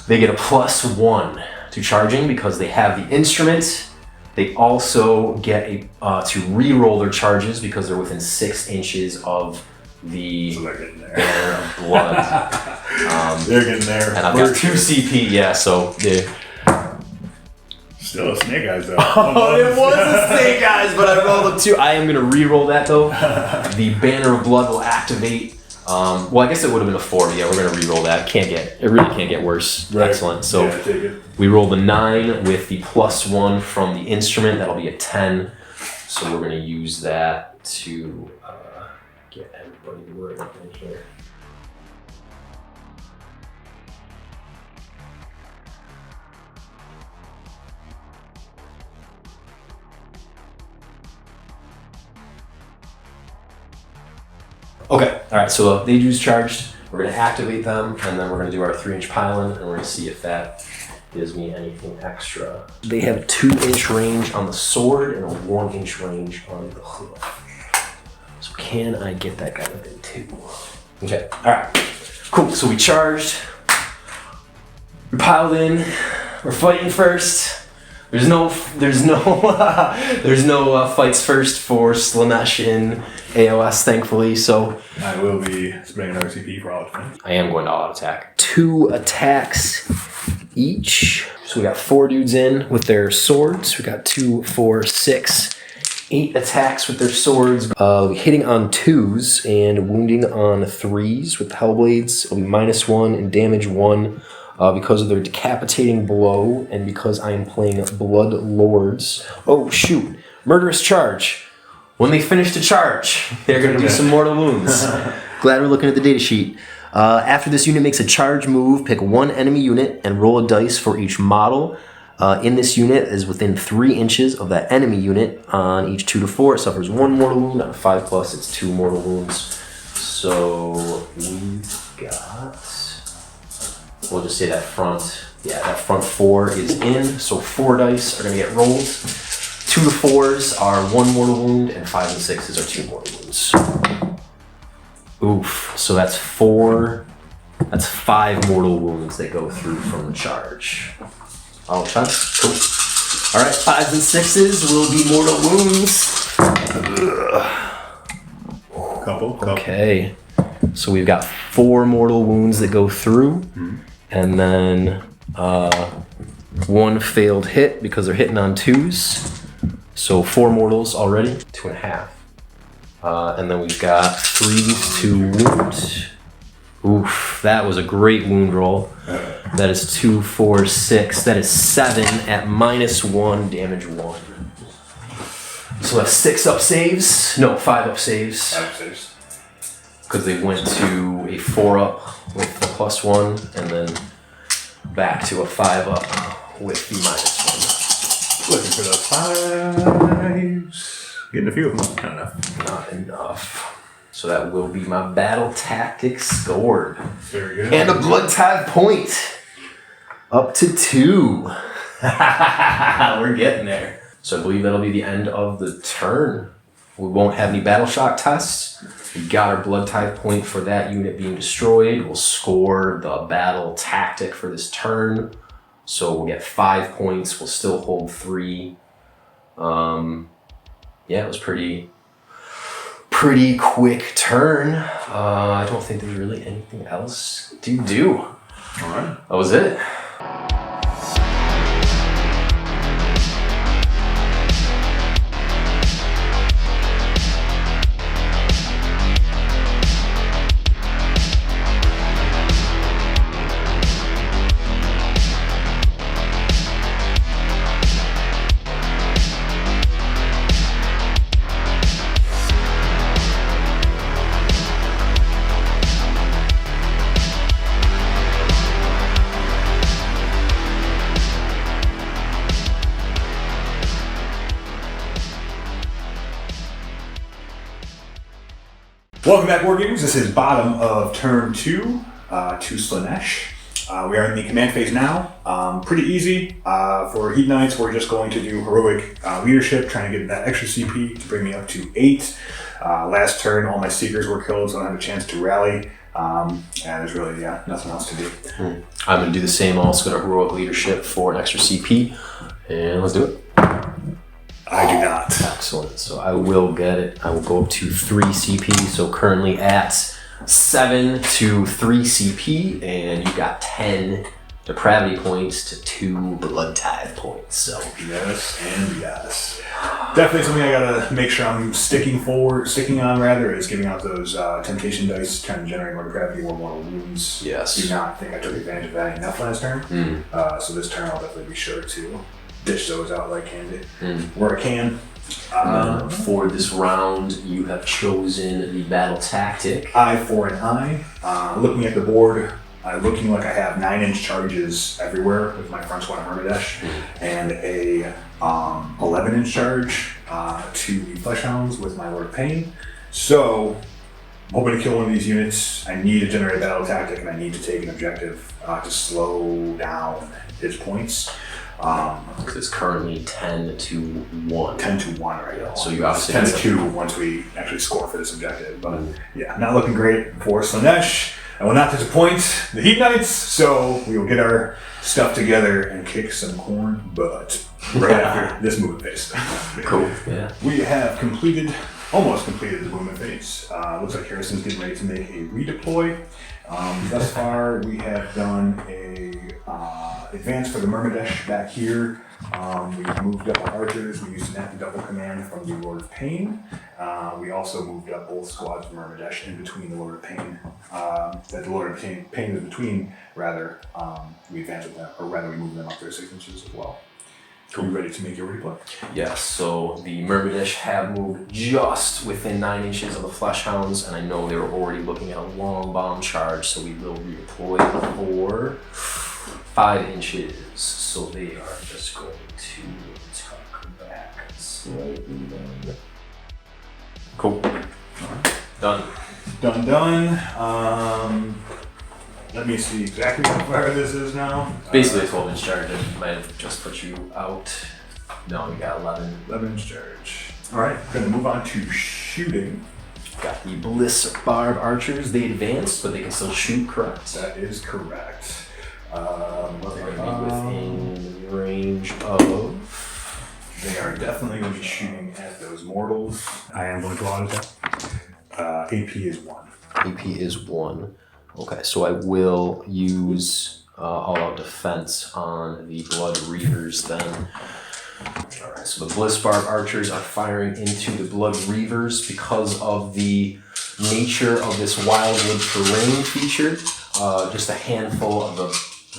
[SPEAKER 3] They get a +1 to charging because they have the instrument. They also get to re-roll their charges because they're within 6 inches of the banner of blood.
[SPEAKER 2] They're getting there.
[SPEAKER 3] And I've got 2 CP, yeah, so they're...
[SPEAKER 2] Still a snake eyes though.
[SPEAKER 3] Oh, it was a snake eyes, but I rolled a 2. I am going to re-roll that though. The banner of blood will activate. Well, I guess it would have been a 4, but yeah, we're going to re-roll that. It really can't get worse. Right. Excellent. So
[SPEAKER 2] yeah, take it.
[SPEAKER 3] We rolled a 9 with the +1 from the instrument. That'll be a 10. So we're going to use that to get everybody right up in here. Okay, all right, so they use charged. We're going to activate them, and then we're going to do our 3-inch pylon, and we're going to see if that gives me anything extra. They have a 2-inch range on the sword and a 1-inch range on the hoof. So can I get that guy within 2? Okay, all right, cool. So we charged, we piled in, we're fighting first. There's no fights first for Slaanesh in AOS, thankfully. So
[SPEAKER 2] I will be spending another CP for all defense.
[SPEAKER 3] I am going to all-out attack. 2 attacks each. So we got 4 dudes in with their swords. We got 2, 4, 6, 8 attacks with their swords. Hitting on 2s and wounding on 3s with the Hellblades. It'll be -1 and damage 1 because of their decapitating blow and because I am playing Blood Lords. Oh shoot! Murderous Charge. When they finish the charge, they're going to do some mortal wounds. Glad we're looking at the data sheet. After this unit makes a charge move, pick 1 enemy unit and roll a dice for each model. In this unit is within 3 inches of that enemy unit. On each 2 to 4, it suffers 1 mortal wound. On a 5+, it's 2 mortal wounds. So we've got, we'll just say that front, that front 4 is in. So 4 dice are going to get rolled. 2 to 4s are 1 mortal wound, and 5 and 6s are 2 mortal wounds. Oof. So that's 4. That's 5 mortal wounds that go through from the charge. I'll check. Cool. All right, 5s and 6s will be mortal wounds.
[SPEAKER 2] Couple.
[SPEAKER 3] Okay. So we've got 4 mortal wounds that go through, and then 1 failed hit because they're hitting on 2s. So 4 mortals already, 2.5. And then we've got 3s to wound. Oof, that was a great wound roll. That is 2, 4, 6. That is 7 at -1, damage 1. So that's 6 up saves. No, 5 up saves.
[SPEAKER 2] 5 saves.
[SPEAKER 3] Because they went to a 4 up with the +1, and then back to a 5 up with the -1.
[SPEAKER 2] Looking for those 5s. Getting a few of them. Not enough.
[SPEAKER 3] Not enough. So that will be my battle tactics scored.
[SPEAKER 2] Very good.
[SPEAKER 3] And a blood tithe point. Up to 2. We're getting there. So I believe that'll be the end of the turn. We won't have any battle shock tests. We got our blood tithe point for that unit being destroyed. We'll score the battle tactic for this turn. So we'll get 5 points. We'll still hold 3. It was pretty quick turn. I don't think there's really anything else to do.
[SPEAKER 2] All right.
[SPEAKER 3] That was it.
[SPEAKER 2] Welcome back, Wargamers. This is bottom of turn 2 to Slaanesh. We are in the command phase now. Pretty easy. For Hedonites, we're just going to do heroic leadership, trying to get that extra CP to bring me up to 8. Last turn, all my Seekers were killed, so I don't have a chance to rally. And there's really nothing else to do.
[SPEAKER 3] I'm going to do the same. I'm also going to heroic leadership for an extra CP. And let's do it.
[SPEAKER 2] I do not.
[SPEAKER 3] Excellent. So I will get it. I will go up to 3 CP. So currently at 7 to 3 CP, and you got 10 depravity points to 2 blood tithe points. So
[SPEAKER 2] yes and yes. Definitely something I gotta make sure I'm sticking on is giving out those temptation dice, trying to generate more depravity or mortal wounds.
[SPEAKER 3] Yes.
[SPEAKER 2] Do not think I took advantage of that enough last turn. So this turn I'll definitely be sure to dish those out like candy where I can.
[SPEAKER 3] For this round, you have chosen the battle tactic.
[SPEAKER 2] Eye for an eye. Looking at the board, looking like I have 9-inch charges everywhere with my front squad Hermidesh, and a 11-inch charge to the Fleshhounds with my Lord of Pain. So I'm hoping to kill one of these units. I need to generate a battle tactic, and I need to take an objective to slow down his points.
[SPEAKER 3] It's currently 10 to 1.
[SPEAKER 2] 10 to 1 right now.
[SPEAKER 3] So you obviously
[SPEAKER 2] 10 to 2 once we actually score for this objective. But yeah, not looking great for Slaanesh. I will not disappoint the Hedonites, so we will get our stuff together and kick some corn butt. right after this movement phase.
[SPEAKER 3] Cool. Yeah.
[SPEAKER 2] We have almost completed the movement phase. Looks like Harrison's getting ready to make a redeploy. Thus far, we have done a advance for the Myrmidesh back here. We've moved up our archers. We used an anti-double command from the Lord of Pain. We also moved up both squads of Myrmidesh in between the Lord of Pain. That the Lord of Pain is between, rather, we advance with them, or rather we move them up their 6 inches as well. Are you ready to make your redeploy?
[SPEAKER 3] Yes, so the Myrmidesh have moved just within 9 inches of the Fleshhounds, and I know they were already looking at a long bomb charge, so we will redeploy for 5 inches. So they are just going to tuck back slightly then. Cool. Done.
[SPEAKER 2] Done. Let me see exactly how far this is now.
[SPEAKER 3] Basically a 12-inch charge. I might have just put you out. No, you got 11.
[SPEAKER 2] 11-inch charge. All right, going to move on to shooting.
[SPEAKER 3] Got the Bliss Barb Archers. They advanced, but they can still shoot, correct?
[SPEAKER 2] That is correct.
[SPEAKER 3] They're going to be within range of...
[SPEAKER 2] They are definitely going to be shooting at those mortals. I am going to auto attack. AP is 1.
[SPEAKER 3] AP is 1. Okay, so I will use all-out defense on the Blood Reavers then. Alright, so the Bliss Barb Archers are firing into the Blood Reavers because of the nature of this wildwood terrain feature. Just a handful of the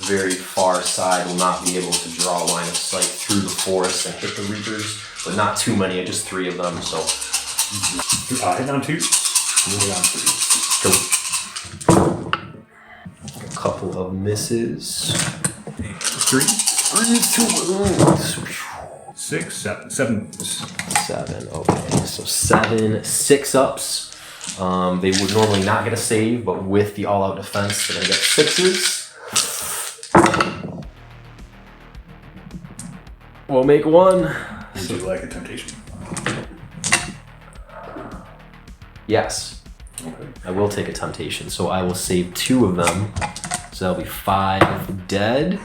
[SPEAKER 3] very far side will not be able to draw a line of sight through the forest and hit the Reavers, but not too many, just 3 of them, so...
[SPEAKER 2] Hit on 2, moving on 3.
[SPEAKER 3] Cool. A couple of misses.
[SPEAKER 2] 3, 6, 7. 7.
[SPEAKER 3] 7, okay. So 7 6-ups. They would normally not get a save, but with the all-out defense, they're going to get 6s. We'll make 1.
[SPEAKER 2] Would you like a temptation?
[SPEAKER 3] Yes.
[SPEAKER 2] Okay.
[SPEAKER 3] I will take a temptation, so I will save 2 of them. So that'll be 5 dead.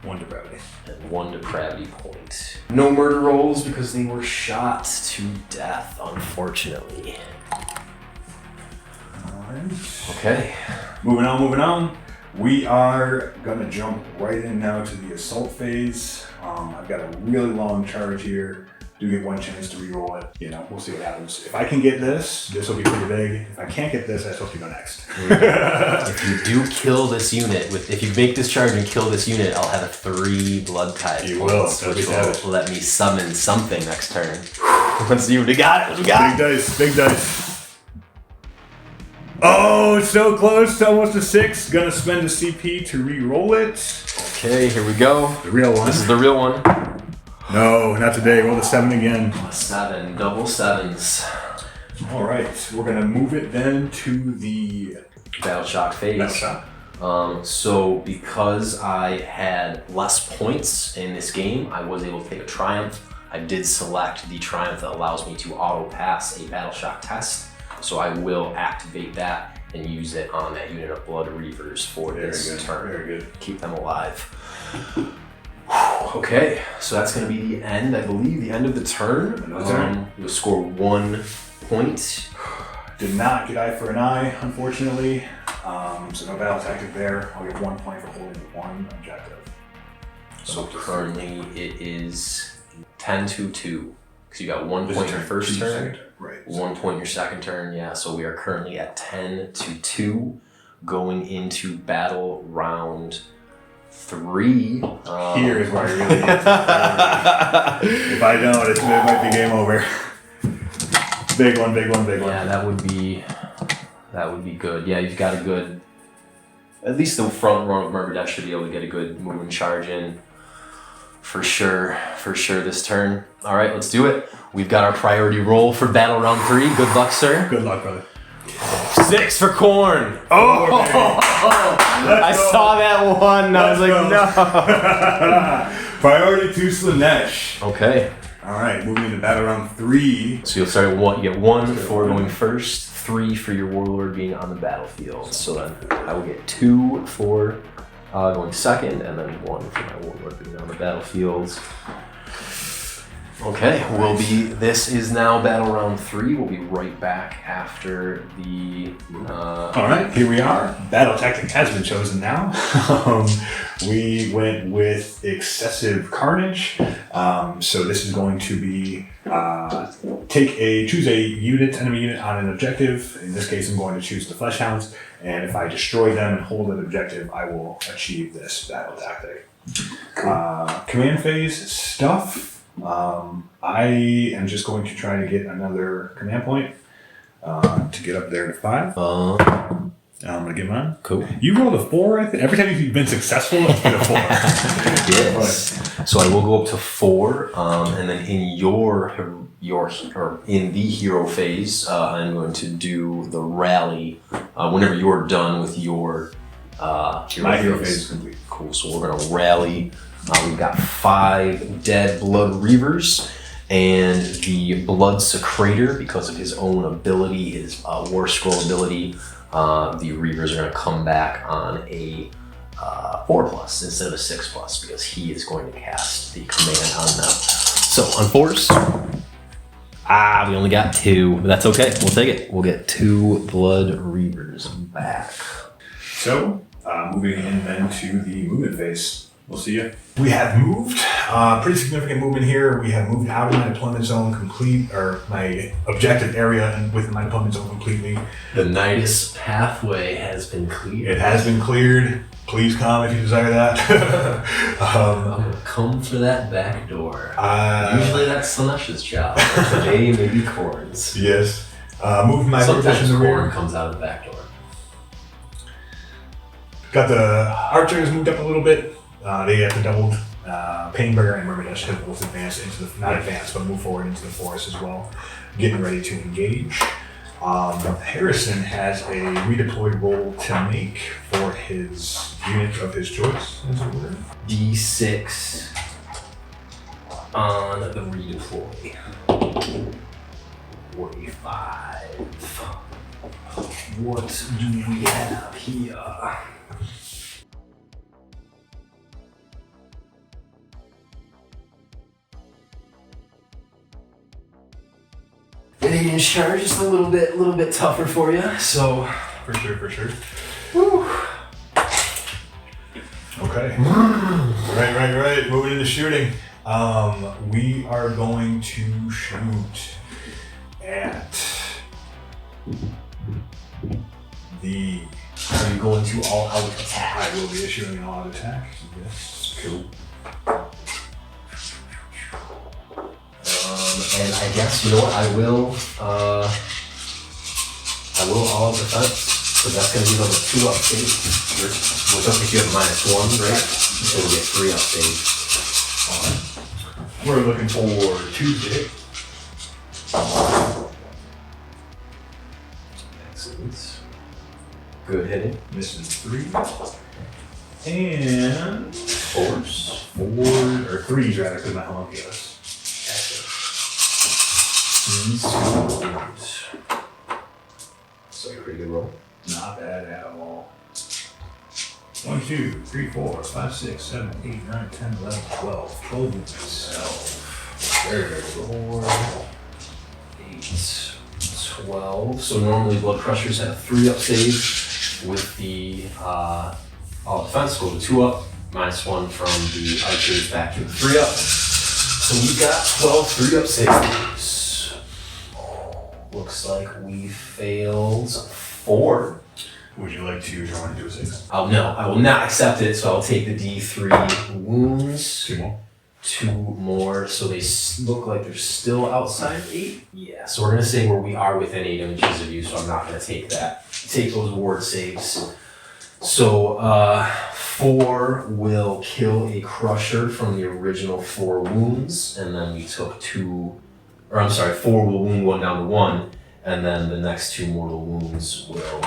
[SPEAKER 2] 1 depravity.
[SPEAKER 3] And 1 depravity point. No murder rolls because they were shot to death, unfortunately.
[SPEAKER 2] Alright.
[SPEAKER 3] Okay.
[SPEAKER 2] Moving on. We are going to jump right in now to the assault phase. I've got a really long charge here. Do get 1 chance to reroll it. You know, we'll see what happens. If I can get this will be pretty big. If I can't get this, I'm supposed to go next.
[SPEAKER 3] If you do kill this unit, if you make this charge and kill this unit, I'll have 3 blood tide
[SPEAKER 2] You
[SPEAKER 3] points,
[SPEAKER 2] will.
[SPEAKER 3] which will let me summon something next turn. Let's see what we got.
[SPEAKER 2] Big dice. Oh, so close to almost a 6. Gonna spend a CP to re-roll it.
[SPEAKER 3] Okay, here we go.
[SPEAKER 2] The real one.
[SPEAKER 3] This is the real one.
[SPEAKER 2] No, not today. Roll the 7 again.
[SPEAKER 3] 7, double 7s.
[SPEAKER 2] All right, we're gonna move it then to the
[SPEAKER 3] Battle shock phase.
[SPEAKER 2] Battle shock.
[SPEAKER 3] So because I had less points in this game, I was able to take a triumph. I did select the triumph that allows me to auto pass a battle shock test. So I will activate that and use it on that unit of Blood Reavers for this turn.
[SPEAKER 2] Very good.
[SPEAKER 3] Keep them alive. Okay, so that's going to be the end, I believe, the end of the turn. You'll score 1 point.
[SPEAKER 2] Did not get eye for an eye, unfortunately. So no battle tactic there. I'll get 1 point for holding 1 objective.
[SPEAKER 3] So currently it is 10-2. Because you got 1 point in your first turn,
[SPEAKER 2] right?
[SPEAKER 3] 1 point in your second turn, yeah. So we are currently at 10-2, going into battle round 3.
[SPEAKER 2] Here is where I really get to if I don't, it might be game over. Big one.
[SPEAKER 3] Yeah, that would be good. Yeah, you've got a good. At least the front run of Myrmidesh should be able to get a good move and charge in. For sure this turn. All right, let's do it. We've got our priority roll for battle round 3. Good luck, sir.
[SPEAKER 2] Good luck, brother.
[SPEAKER 3] 6 for Khorne.
[SPEAKER 2] Oh,
[SPEAKER 3] I saw that one. And I was like, no.
[SPEAKER 2] Priority to Slaanesh.
[SPEAKER 3] Okay.
[SPEAKER 2] All right, moving into battle round 3.
[SPEAKER 3] So you'll start at 1. You get 1 for going first, 3 for your warlord being on the battlefield. So then I will get 2 for going second, and then 1 for my warlord being on the battlefield. Okay, this is now battle round 3. We'll be right back after the...
[SPEAKER 2] All right, here we are. Battle tactic has been chosen now. We went with excessive carnage. So this is going to be choose a enemy unit on an objective. In this case, I'm going to choose the Fleshhounds. And if I destroy them and hold an objective, I will achieve this battle tactic. Command phase stuff. I am just going to try to get another command point to get up there to 5. I'm going to get mine.
[SPEAKER 3] Cool.
[SPEAKER 2] You rolled a 4, I think. Every time you've been successful, it's been a 4.
[SPEAKER 3] Yes. So I will go up to 4, and then in in the hero phase, I'm going to do the rally whenever you're done with your
[SPEAKER 2] My hero phase is complete.
[SPEAKER 3] Cool. So we're going to rally. We've got 5 dead Blood Reavers, and the Blood Secrator, because of his own ability, his War Scroll ability, the Reavers are going to come back on a 4+ instead of a 6+, because he is going to cast the command on them. So on 4s, we only got 2, but that's okay. We'll take it. We'll get 2 Blood Reavers back.
[SPEAKER 2] So, moving in then to the movement phase. We'll see you. We have moved. Pretty significant movement here. We have moved out of my deployment zone my objective area and within my deployment zone completely.
[SPEAKER 1] The Nidus pathway has been cleared.
[SPEAKER 2] It has been cleared. Please come if you desire that.
[SPEAKER 1] I'm gonna come for that back door. Usually that's Slaanesh's job. Today maybe Khorne's.
[SPEAKER 2] Yes. Moved my
[SPEAKER 1] Sometimes
[SPEAKER 2] position in the rear.
[SPEAKER 1] Khorne comes out of the back door.
[SPEAKER 2] Got the archers moved up a little bit. They have the doubled Painburger and Myrmidesh have both advanced into the, not advanced, but move forward into the forest as well. Getting ready to engage. Harrison has a redeployed roll to make for his unit of his choice.
[SPEAKER 1] D6 on the redeploy. 45. What do we have here? An 8-inch charge is a little bit tougher for you, so
[SPEAKER 2] For sure.
[SPEAKER 1] whew.
[SPEAKER 2] Okay. Right. Moving into shooting. We are going to shoot at the...
[SPEAKER 1] Are you going to all-out attack?
[SPEAKER 2] I will be issuing an all-out attack. Yes. Cool.
[SPEAKER 1] And I guess, you know what, I will all out defense. So that's going to give them a 2-up save. Which I think you have -1, right? So we'll get 3-up save.
[SPEAKER 2] We're looking for 2 to hit.
[SPEAKER 1] Excellent. Good hitting.
[SPEAKER 2] Misses 3. And
[SPEAKER 1] 4s.
[SPEAKER 2] 3s rather, because my homunculus.
[SPEAKER 1] So a pretty good roll.
[SPEAKER 2] Not bad at all. 1, 2, 3, 4, 5, 6, 7, 8, 9, 10, 11, 12. 12 movements.
[SPEAKER 1] 4, 8, 12. So normally Blood Crushers have 3-up save with the all defense go to 2-up, -1 from the archers back to the 3-up. So we've got 12 3-up saves. Looks like we failed 4.
[SPEAKER 2] Would you like to draw into a 6?
[SPEAKER 1] Oh no, I will not accept it, so I'll take the D3 wounds.
[SPEAKER 2] 2 more.
[SPEAKER 1] 2 more, so they look like they're still outside of 8? Yeah, so we're gonna say where we are within 8 inches of you, so I'm not gonna take those ward saves. So 4 will kill a crusher from the original 4 wounds, and then we took 4 will wound 1 down to 1, and then the next 2 mortal wounds will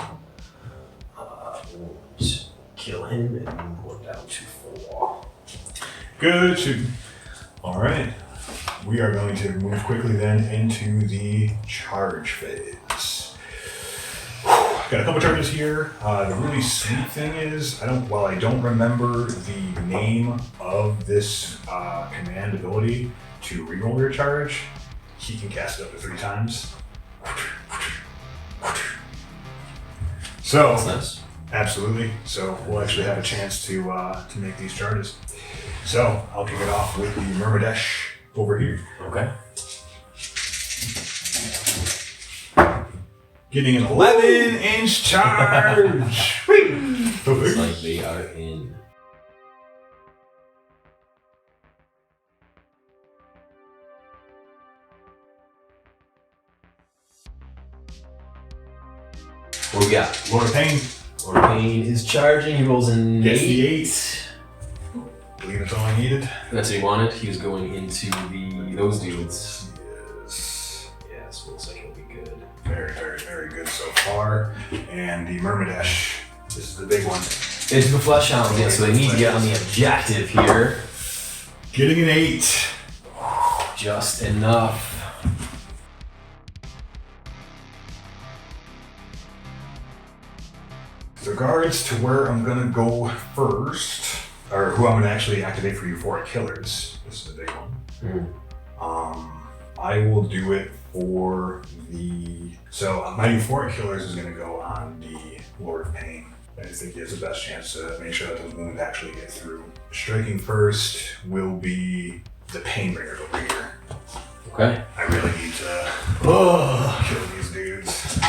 [SPEAKER 1] kill him and move 1 down to 4.
[SPEAKER 2] Good shooting. All right. We are going to move quickly then into the charge phase. Got a couple charges here. The really sweet thing is, while I don't remember the name of this command ability, to reroll your charge, he can cast it up to 3 times. So,
[SPEAKER 3] That's nice.
[SPEAKER 2] absolutely. So we'll actually have a chance to make these charges. So I'll kick it off with the Myrmidesh over here.
[SPEAKER 3] Okay.
[SPEAKER 2] Getting an 11-inch charge.
[SPEAKER 3] It's like they are in. What we got?
[SPEAKER 2] Lord of Pain.
[SPEAKER 3] Lord Payne is charging. He rolls an
[SPEAKER 2] Gets
[SPEAKER 3] 8.
[SPEAKER 2] the 8. I believe that's all I needed.
[SPEAKER 3] That's what he wanted. He was going into those dudes.
[SPEAKER 2] Yes.
[SPEAKER 3] Yeah, so it looks like he'll be good.
[SPEAKER 2] Very, very, very good so far. And the Myrmidesh. This is the big one.
[SPEAKER 3] Into the Flesh Hound, yeah, so they need to get on the objective here.
[SPEAKER 2] Getting an 8.
[SPEAKER 3] Just enough.
[SPEAKER 2] With regards to where I'm gonna go first, or who I'm gonna actually activate for euphoric killers. This is the big one. I will do it for the. So my euphoric killers is gonna go on the Lord of Pain. I just think he has the best chance to make sure that those wounds actually get through. Striking first will be the Painbringer over here.
[SPEAKER 3] Okay.
[SPEAKER 2] I really need to kill these dudes.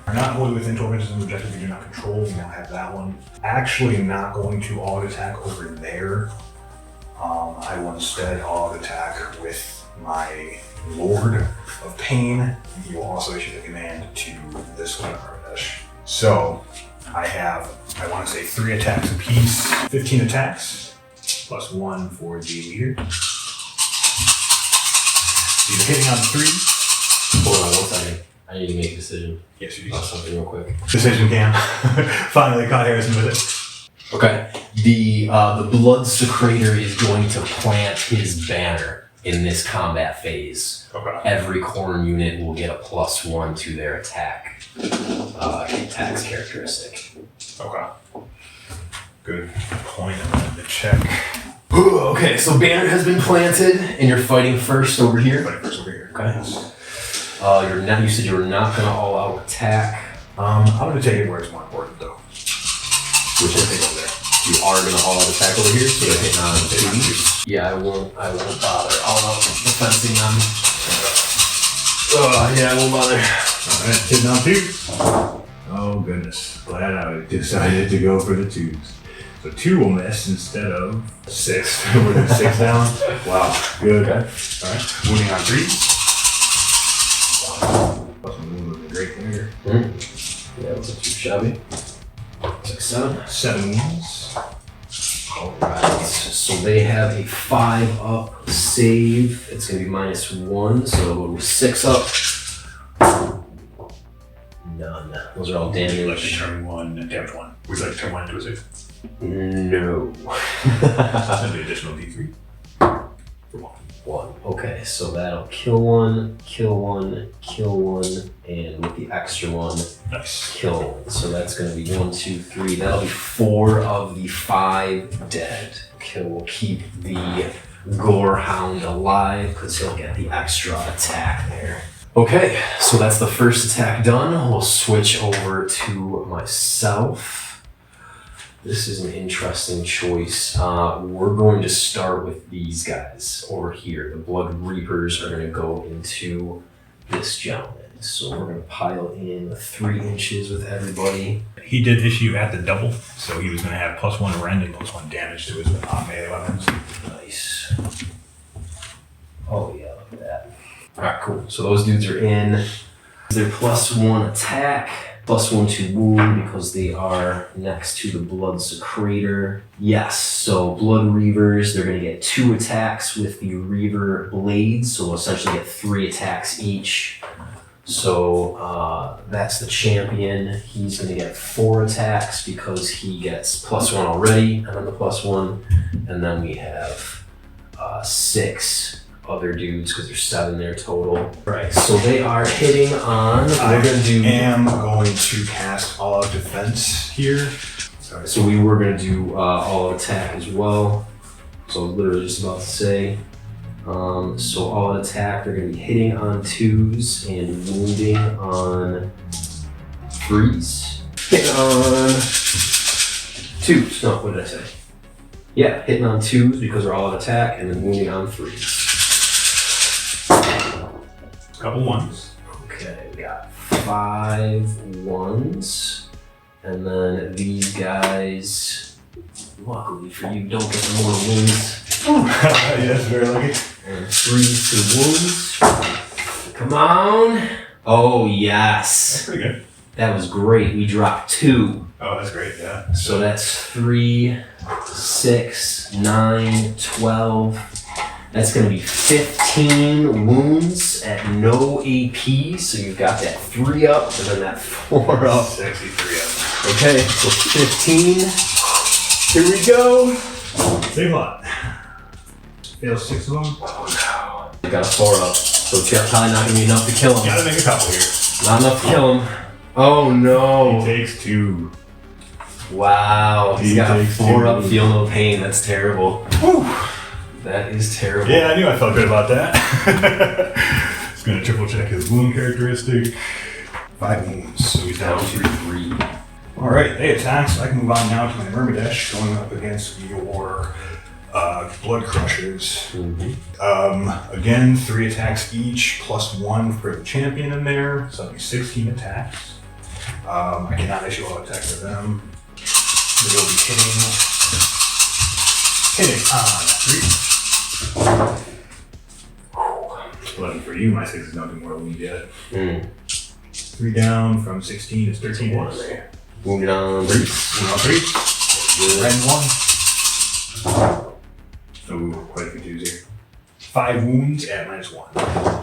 [SPEAKER 2] Are not wholly within 12 inches of the objective you do not control. We now have that one. Actually not going to all-out attack over there. I will instead all-out attack with my Lord of Pain. He will also issue the command to this one, Arvish. So I have, I want to say 3 attacks apiece. 15 attacks, plus 1 for the leader. He's hitting on 3.
[SPEAKER 3] Hold on 1 second. I need to make a decision
[SPEAKER 2] Yes, you do.
[SPEAKER 3] about something real quick.
[SPEAKER 2] Decision cam. Finally caught Harrison with it.
[SPEAKER 3] Okay. The Bloodsecrator is going to plant his banner in this combat phase.
[SPEAKER 2] Okay.
[SPEAKER 3] Every Khorne unit will get a +1 to their attack. Attacks characteristic.
[SPEAKER 2] Okay. Good point on the check.
[SPEAKER 3] Ooh, okay, so banner has been planted, and you're fighting first over here.
[SPEAKER 2] Fighting first over here.
[SPEAKER 3] Okay. You said you were not going to all-out attack.
[SPEAKER 2] I'm gonna take it where it's more important though.
[SPEAKER 3] Which is
[SPEAKER 2] Take over there.
[SPEAKER 3] you are going to all-out attack over here, so you're hitting on 2. Yeah, I won't bother all-out defensing them. Yeah, I won't bother.
[SPEAKER 2] Alright, hitting on 2. Oh goodness. Glad I decided to go for the 2s. So 2 will miss instead of 6. We're doing 6 down. Wow, good.
[SPEAKER 3] Okay.
[SPEAKER 2] Alright, wounding on 3. Plus one wound was a great finger.
[SPEAKER 3] Yeah, it wasn't too shabby. 6, 7.
[SPEAKER 2] 7 wounds.
[SPEAKER 3] Alright, so they have a 5 up save. It's going to be -1, so 6 up. None. Those are all
[SPEAKER 2] Would you like to
[SPEAKER 3] damage.
[SPEAKER 2] turn 1 and damage 1? Would you like to turn 1 into a 6?
[SPEAKER 3] No.
[SPEAKER 2] That'd be additional D3. For 1.
[SPEAKER 3] 1. Okay, so that'll kill 1, kill 1, kill 1, and with the extra 1,
[SPEAKER 2] Nice.
[SPEAKER 3] kill 1. So that's going to be 1, 2, 3. That'll be 4 of the 5 dead. Okay, we'll keep the Gorehound alive because he'll get the extra attack there. Okay, so that's the first attack done. We'll switch over to myself. This is an interesting choice. We're going to start with these guys over here. The Blood Reapers are going to go into this gentleman. So we're going to pile in 3 inches with everybody.
[SPEAKER 2] He did issue at the double, so he was going to have +1 rend and +1 damage to his melee weapons.
[SPEAKER 3] Nice. Oh yeah, look at that. Alright, cool. So those dudes are in. They're +1 attack, +1 to wound because they are next to the Bloodsecrator. Yes, so Blood Reavers, they're going to get 2 attacks with the Reaver Blades, so we'll essentially get 3 attacks each. So that's the champion. He's going to get 4 attacks because he gets +1 already, and then the +1. And then we have 6 other dudes because there's 7 there total. Right, so they are hitting on. We're going to do.
[SPEAKER 2] I am going to cast All Out Defense here. Sorry.
[SPEAKER 3] So we were going to do all attack as well. So literally just about to say. So all out attack, they're going to be hitting on 2s and wounding on 3s. Hitting on 2s. No, what did I say? Yeah, hitting on 2s because they're all out attack, and then wounding on 3s.
[SPEAKER 2] Couple ones.
[SPEAKER 3] Okay, we got 5 1s. And then these guys, luckily for you, don't get the mortal wounds.
[SPEAKER 2] Yes, very lucky.
[SPEAKER 3] And 3 to wounds. Come on. Oh, yes.
[SPEAKER 2] That's pretty good.
[SPEAKER 3] That was great. We dropped 2.
[SPEAKER 2] Oh, that's great, yeah.
[SPEAKER 3] So that's 3, 6, 9, 12. That's going to be 15 wounds at no AP. So you've got that 3 up and then that 4 up.
[SPEAKER 2] Sexy 3 up.
[SPEAKER 3] Okay, so 15. Here we go.
[SPEAKER 2] Save a lot. Fail 6 of them.
[SPEAKER 3] Oh no. I got a 4 up. So it's probably not going to be enough to kill him.
[SPEAKER 2] Gotta make a couple here.
[SPEAKER 3] Not enough to kill him. Oh no.
[SPEAKER 2] He takes 2.
[SPEAKER 3] Wow. He's
[SPEAKER 2] He
[SPEAKER 3] got a
[SPEAKER 2] takes
[SPEAKER 3] 4 up,
[SPEAKER 2] 2.
[SPEAKER 3] feel no pain. That's terrible.
[SPEAKER 2] Whew.
[SPEAKER 3] That is terrible.
[SPEAKER 2] Yeah, I knew I felt good about that. Just gonna triple check his wound characteristic. 5 wounds, so he's down
[SPEAKER 3] Down
[SPEAKER 2] to
[SPEAKER 3] to
[SPEAKER 2] 3.
[SPEAKER 3] 3.
[SPEAKER 2] Alright, they attack, so I can move on now to my Myrmidesh, going up against your Blood Crushers. Again, 3 attacks each, plus 1 for the champion in there, so that'll be 16 attacks. I cannot issue all attack for them. They will be hitting on 3. 11 for you, my 6 is not doing more wound yet. 3 down from 16 is 13
[SPEAKER 3] 1
[SPEAKER 2] hits.
[SPEAKER 3] there. Wounded on 3.
[SPEAKER 2] Wound on 3. Red 1. Ooh, quite a few twos here. 5 wounds at -1.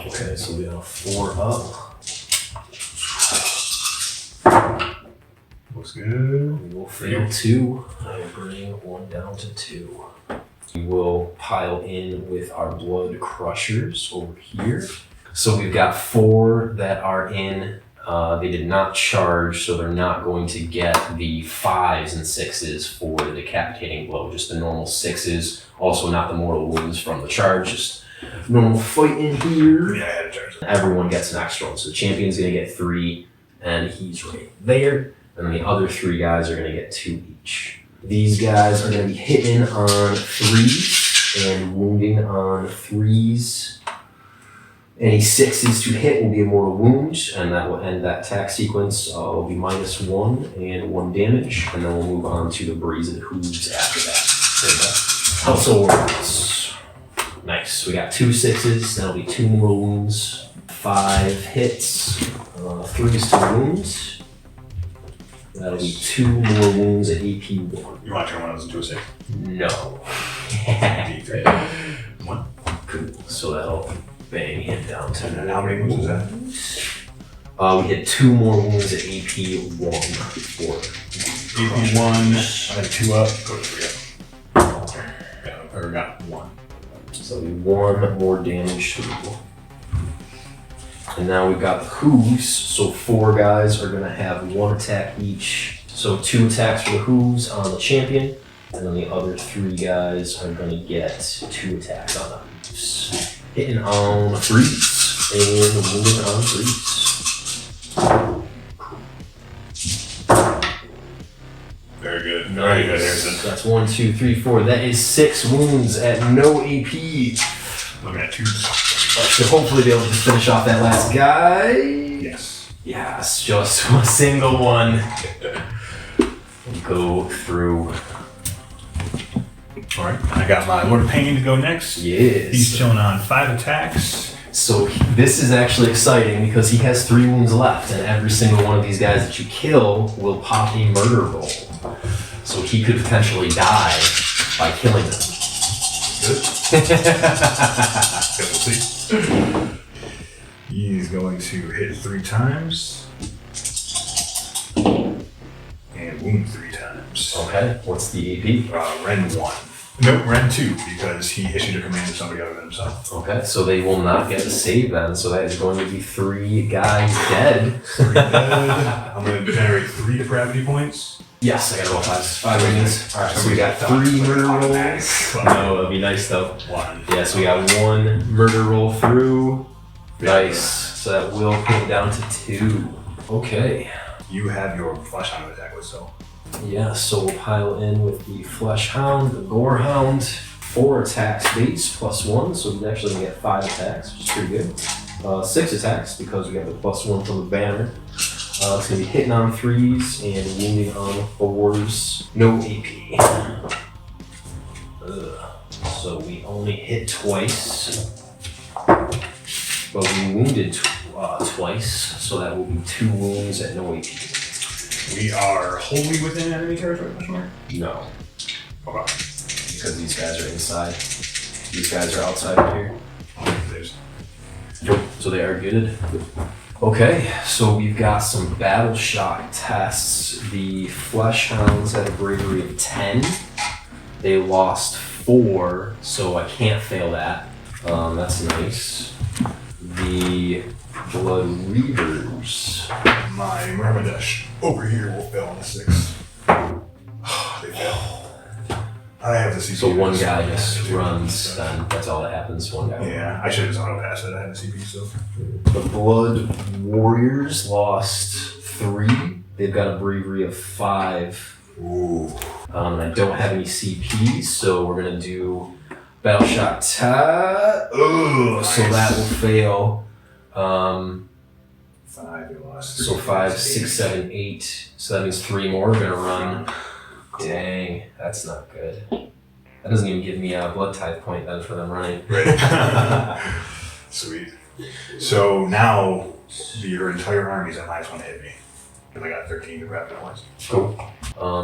[SPEAKER 3] Okay, so we got a 4 up.
[SPEAKER 2] Looks good.
[SPEAKER 3] We will fail 2. I will bring 1 down to 2. We will pile in with our Blood Crushers over here. So we've got 4 that are in. They did not charge, so they're not going to get the 5s and 6s for the decapitating blow. Just the normal 6s. Also not the mortal wounds from the charge. Just normal fight in here.
[SPEAKER 2] Yeah, I had a charge.
[SPEAKER 3] Everyone gets an extra one. So the champion's going to get 3, and he's right there. And then the other 3 guys are going to get 2 each. These guys are going to be hitting on 3s and wounding on 3s. Any 6s to hit will be a mortal wound, and that will end that attack sequence. It'll be -1 and 1 damage, and then we'll move on to the Brazen Hooves after that. Household words. Nice. We got 2 6s. That'll be 2 mortal wounds. 5 hits. 3s to wounds. That'll be 2 more wounds at AP1.
[SPEAKER 2] You want to turn one of those into a 6?
[SPEAKER 3] No.
[SPEAKER 2] D3. 1.
[SPEAKER 3] Cool. So that'll bang him down to.
[SPEAKER 2] And then how many wounds was that?
[SPEAKER 3] We hit 2 more wounds at AP1 for
[SPEAKER 2] AP1, I had 2 up, go to 3 up. Yeah, or got 1.
[SPEAKER 3] So 1 more damage total. And now we've got the hooves, so 4 guys are gonna have 1 attack each. So 2 attacks for the hooves on the champion, and then the other 3 guys are gonna get 2 attacks on the hooves. Hitting on 3s and wounding on 3s.
[SPEAKER 2] Very good. Very good, Harrison.
[SPEAKER 3] So that's 1, 2, 3, 4. That is 6 wounds at no AP.
[SPEAKER 2] Looking at 2s.
[SPEAKER 3] So hopefully be able to finish off that last guy.
[SPEAKER 2] Yes.
[SPEAKER 3] Yes, just a single one. Go through.
[SPEAKER 2] Alright, I got my Lord of Pain to go next.
[SPEAKER 3] Yes.
[SPEAKER 2] He's chilling on 5 attacks.
[SPEAKER 3] So this is actually exciting because he has 3 wounds left, and every single one of these guys that you kill will pop a murder roll. So he could potentially die by killing them.
[SPEAKER 2] Good. We'll see. He's going to hit 3 times. And wound 3 times.
[SPEAKER 3] Okay, what's the AP?
[SPEAKER 2] Ren 1. Nope, Ren 2, because he issued a command to somebody other than himself.
[SPEAKER 1] Okay, so they will not get to save then, so that is going to be 3 guys dead.
[SPEAKER 2] 3 dead. I'm going to generate 3 depravity points.
[SPEAKER 1] Yes, I got roll 5 wings.
[SPEAKER 2] Alright,
[SPEAKER 1] So we got 3 murder rolls. No, that'd be nice though.
[SPEAKER 2] 1.
[SPEAKER 1] Yeah, so we got 1 murder roll through. Nice. So that will put it down to 2. Okay.
[SPEAKER 2] You have your flesh hound attack with, so.
[SPEAKER 1] Yeah, so we'll pile in with the Flesh Hound, the Gore Hound, 4 attacks base +1, so we actually can get 5 attacks, which is pretty good. 6 attacks because we got the +1 from the banner. It's going to be hitting on 3s and wounding on 4s. No AP. So we only hit twice, but we wounded twice, so that will be 2 wounds at no AP.
[SPEAKER 2] We are wholly within enemy territory, question mark?
[SPEAKER 1] No.
[SPEAKER 2] Okay.
[SPEAKER 1] Because these guys are inside. These guys are outside of here.
[SPEAKER 2] There's
[SPEAKER 1] So they are good. Okay, so we've got some battle shock tests. The Flesh Hounds had a bravery of 10. They lost 4, so I can't fail that. That's nice. The Blood Reavers.
[SPEAKER 2] my Myrmidesh over here will fail on the 6. They fail. I have the CP.
[SPEAKER 1] So one guy just runs, then that's all that happens. One guy.
[SPEAKER 2] Yeah, I should have just auto passed it. I had the CP still.
[SPEAKER 1] The Blood Warriors lost 3. They've got a bravery of 5.
[SPEAKER 2] Ooh.
[SPEAKER 1] And I don't have any CPs, so we're gonna do Battle Shock Tat. Oh, so that will fail.
[SPEAKER 2] 5, you lost.
[SPEAKER 1] So 5, 6, 7, 8. So that means 3 more are gonna run. Dang, that's not good. That doesn't even give me a blood type point then for them running.
[SPEAKER 2] Right. Sweet. So now your entire army's at -1 to hit me. Because I got 13 to grab that once.
[SPEAKER 1] Cool.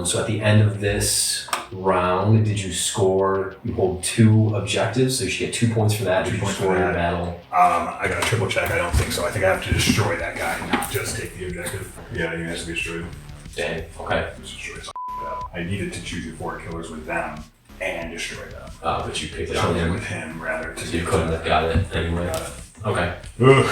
[SPEAKER 1] So at the end of this round, did you score? You hold 2 objectives, so you should get 2 points for that.
[SPEAKER 2] 2
[SPEAKER 1] Did you
[SPEAKER 2] points
[SPEAKER 1] score
[SPEAKER 2] for
[SPEAKER 1] in
[SPEAKER 2] that.
[SPEAKER 1] battle?
[SPEAKER 2] I got a triple check. I don't think so. I think I have to destroy that guy, not just take the objective. Yeah, he has to be destroyed.
[SPEAKER 1] Dang. Okay.
[SPEAKER 2] Destroy his up. I needed to choose your 4 killers with them and destroy them.
[SPEAKER 1] But you picked it on him.
[SPEAKER 2] With him rather.
[SPEAKER 1] So you couldn't have got it anyway.
[SPEAKER 2] Got it.
[SPEAKER 1] Okay.
[SPEAKER 2] Ugh.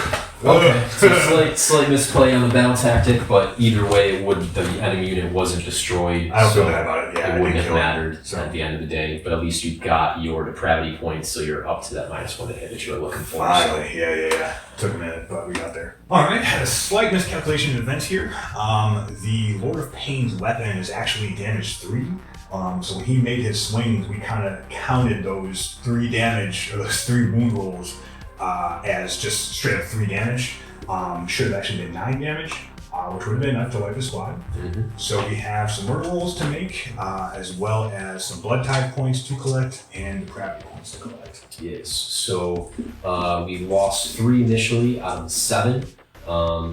[SPEAKER 1] Okay. So slight misplay on the battle tactic, but either way, the enemy unit wasn't destroyed.
[SPEAKER 2] I don't
[SPEAKER 1] so
[SPEAKER 2] feel bad about it. Yeah,
[SPEAKER 1] it wouldn't have mattered
[SPEAKER 2] So.
[SPEAKER 1] at the end of the day. But at least you got your depravity points, so you're up to that -1 to hit that you were looking for.
[SPEAKER 2] Finally, yeah. Took a minute, but we got there. All right, had a slight miscalculation in events here. The Lord of Pain's weapon is actually damage 3. So when he made his swings, we kind of counted those 3 damage, or those 3 wound rolls, as just straight up 3 damage. Should have actually been 9 damage, which would have been enough to wipe the squad.
[SPEAKER 1] Mm-hmm.
[SPEAKER 2] So we have some murder rolls to make, as well as some blood type points to collect and depravity points to collect.
[SPEAKER 1] Yes. So we lost 3 initially out of the 7.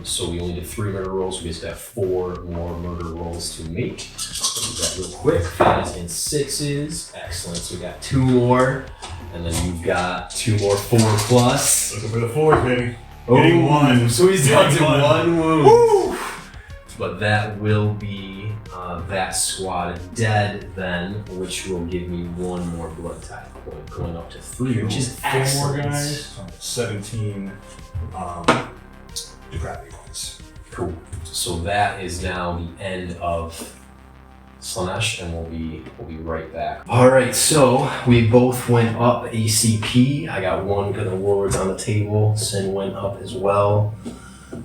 [SPEAKER 1] So we only did 3 murder rolls. We just got 4 more murder rolls to make. Do that real quick. 5s and 6s. Excellent. So we got 2 more, and then you've got 2 more 4+.
[SPEAKER 2] Looking for the 4th, baby.
[SPEAKER 1] Oh,
[SPEAKER 2] Getting 1.
[SPEAKER 1] So he's down to
[SPEAKER 2] Getting
[SPEAKER 1] 1 wound.
[SPEAKER 2] Woo!
[SPEAKER 1] But that will be that squad dead then, which will give me 1 more blood type point, going up to 3, which is
[SPEAKER 2] 4 more
[SPEAKER 1] excellent.
[SPEAKER 2] guys. 17 depravity points.
[SPEAKER 1] Cool. So that is now the end of Slaanesh, and we'll be right back. All right, so we both went up ACP. I got 1 good warlords on the table. Sin went up as well.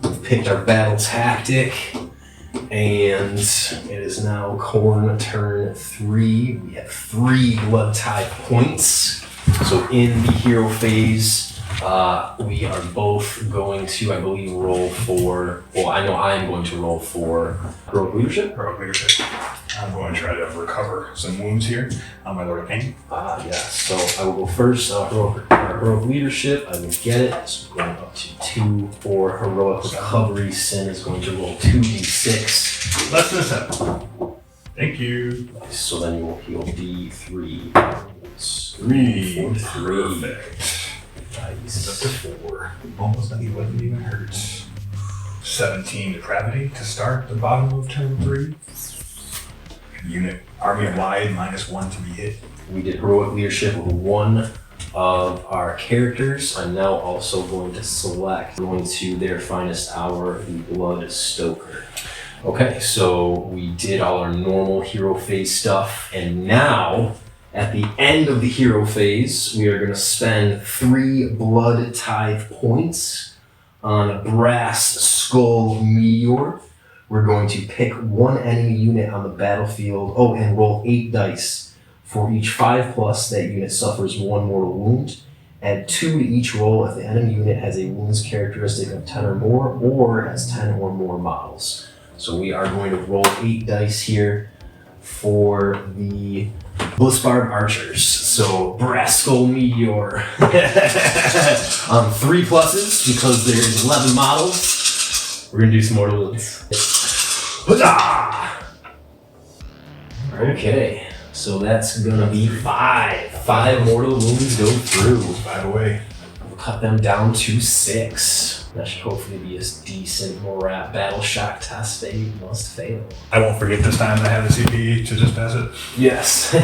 [SPEAKER 1] We've picked our battle tactic, and it is now Khorne turn 3. We have 3 blood type points. So in the hero phase, we are both going to, I believe, roll for. Well, I know I am going to roll for heroic leadership.
[SPEAKER 2] Heroic leadership. I'm going to try to recover some wounds here on my Lord of Pain.
[SPEAKER 1] Yes. So I will go first. Heroic leadership. I will get it. So going up to 2 for heroic recovery. Sin is going to roll 2d6.
[SPEAKER 2] Less than a 7. Thank you.
[SPEAKER 1] So then you will heal D3.
[SPEAKER 2] 3.
[SPEAKER 1] 3.
[SPEAKER 2] Perfect.
[SPEAKER 1] Nice.
[SPEAKER 2] Up to 4. Almost not even hurt. 17 depravity to start the bottom of turn 3. unit army-wide, -1 to be hit.
[SPEAKER 3] We did heroic leadership with one of our characters. I'm now also going to select, going to their finest hour, the Blood Stoker. Okay, so we did all our normal hero phase stuff, and now at the end of the hero phase, we are going to spend 3 blood tithe points on a brass skull meteor. We're going to pick one enemy unit on the battlefield, and roll 8 dice. For each 5+, that unit suffers 1 mortal wound. Add 2 to each roll if the enemy unit has a wounds characteristic of 10 or more, or has 10 or more models. So we are going to roll 8 dice here for the Blitzbarb Archers. So Brass Skull Meteor. 3 pluses because there's 11 models. We're gonna do some mortal wounds. Huzzah! Okay, so that's gonna be 5. 5 mortal wounds go through.
[SPEAKER 2] 5 away.
[SPEAKER 3] We'll cut them down to 6. That should hopefully be a decent morale battle shock test they must fail.
[SPEAKER 2] I won't forget this time that I have the CP to just pass it.
[SPEAKER 3] Yes.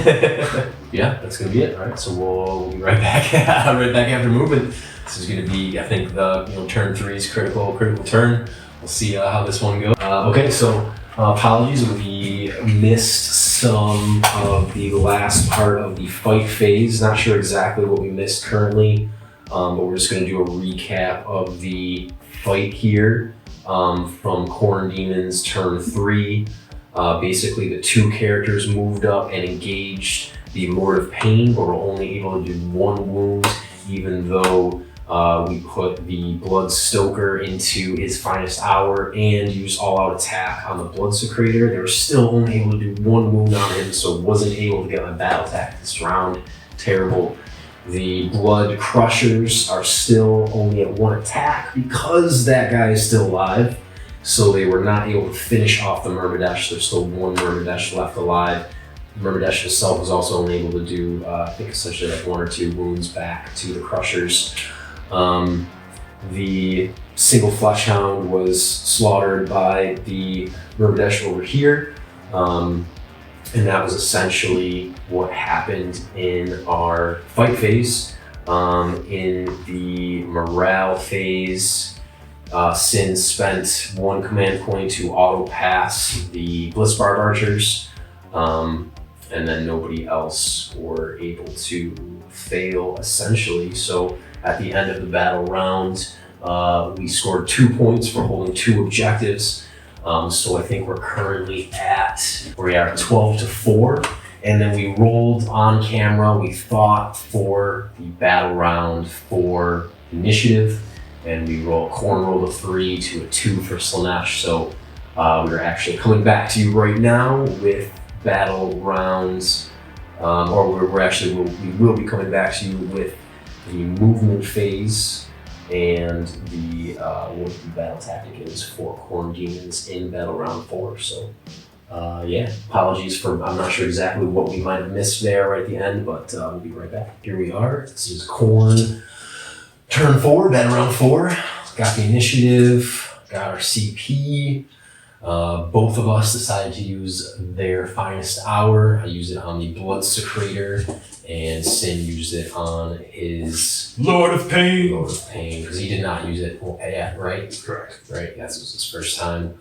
[SPEAKER 3] Yeah, that's gonna be it. All right, so we'll be right back. Right back after movement. This is gonna be, I think, the turn 3's critical turn. We'll see how this one goes. Okay, so apologies, we missed some of the last part of the fight phase. Not sure exactly what we missed currently. But we're just going to do a recap of the fight here from Khorne Demons turn 3. Basically, the 2 characters moved up and engaged the Lord of Pain, but we're only able to do 1 wound, even though we put the Blood Stoker into his finest hour and used all-out attack on the Blood Secretor. They were still only able to do 1 wound on him, so wasn't able to get my battle attack this round. Terrible. The Blood Crushers are still only at 1 attack because that guy is still alive. So they were not able to finish off the Myrmidesh. There's still 1 Myrmidesh left alive. Myrmidesh itself was also only able to do, I think, essentially like 1 or 2 wounds back to the Crushers. The single Fleshhound was slaughtered by the Myrmidesh over here. And that was essentially what happened in our fight phase. In the morale phase, Sin spent 1 command point to auto-pass the Blitzbarb Archers, and then nobody else were able to fail, essentially. So at the end of the battle round, we scored 2 points for holding 2 objectives. So I think we're currently at 12-4, and then we rolled on camera. We fought for the battle round for initiative, and Khorne rolled a 3 to a 2 for Slaanesh. So we're actually coming back to you right now with battle rounds, or we will be coming back to you with the movement phase and what the battle tactic is for Khorne Demons in battle round 4. So apologies for, I'm not sure exactly what we might have missed there right at the end, but we'll be right back. Here we are. This is Khorne turn 4, battle round 4. Got the initiative, got our CP. Both of us decided to use their finest hour. I used it on the Blood Secretor, and Sin used it on his
[SPEAKER 2] Lord of Pain.
[SPEAKER 3] Because he did not use it yet, right?
[SPEAKER 2] Correct.
[SPEAKER 3] Right, that was his first time.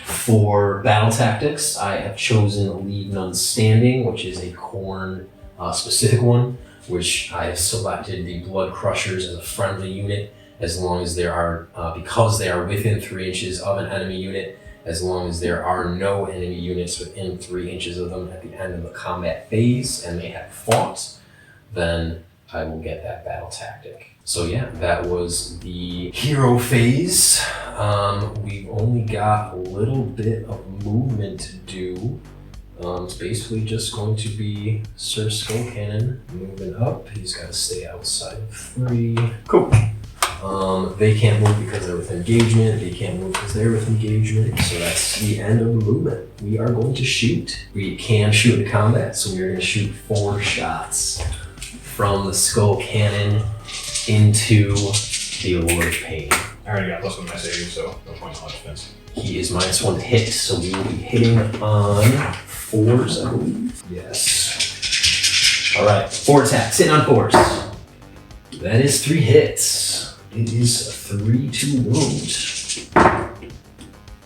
[SPEAKER 3] For battle tactics, I have chosen Leave None Standing, which is a Khorne specific one, which I have selected the Blood Crushers as a friendly unit, as long as there are, because they are within 3 inches of an enemy unit, as long as there are no enemy units within 3 inches of them at the end of the combat phase and they have fought, then I will get that battle tactic. So yeah, that was the hero phase. We've only got a little bit of movement to do. It's basically just going to be Sir Skullcannon moving up. He's got to stay outside of 3. Cool. They can't move because they're with engagement. They can't move because they're with engagement. So that's the end of the movement. We are going to shoot. We can shoot in combat, so we are going to shoot 4 shots from the Skull Cannon into the Lord of Pain.
[SPEAKER 2] I already got +1 my save, so no point in defense.
[SPEAKER 3] He is -1 to hit, so we will be hitting on 4s, I believe. Yes. All right, 4 attacks, hitting on 4s. That is 3 hits. It is 3 2 wounds.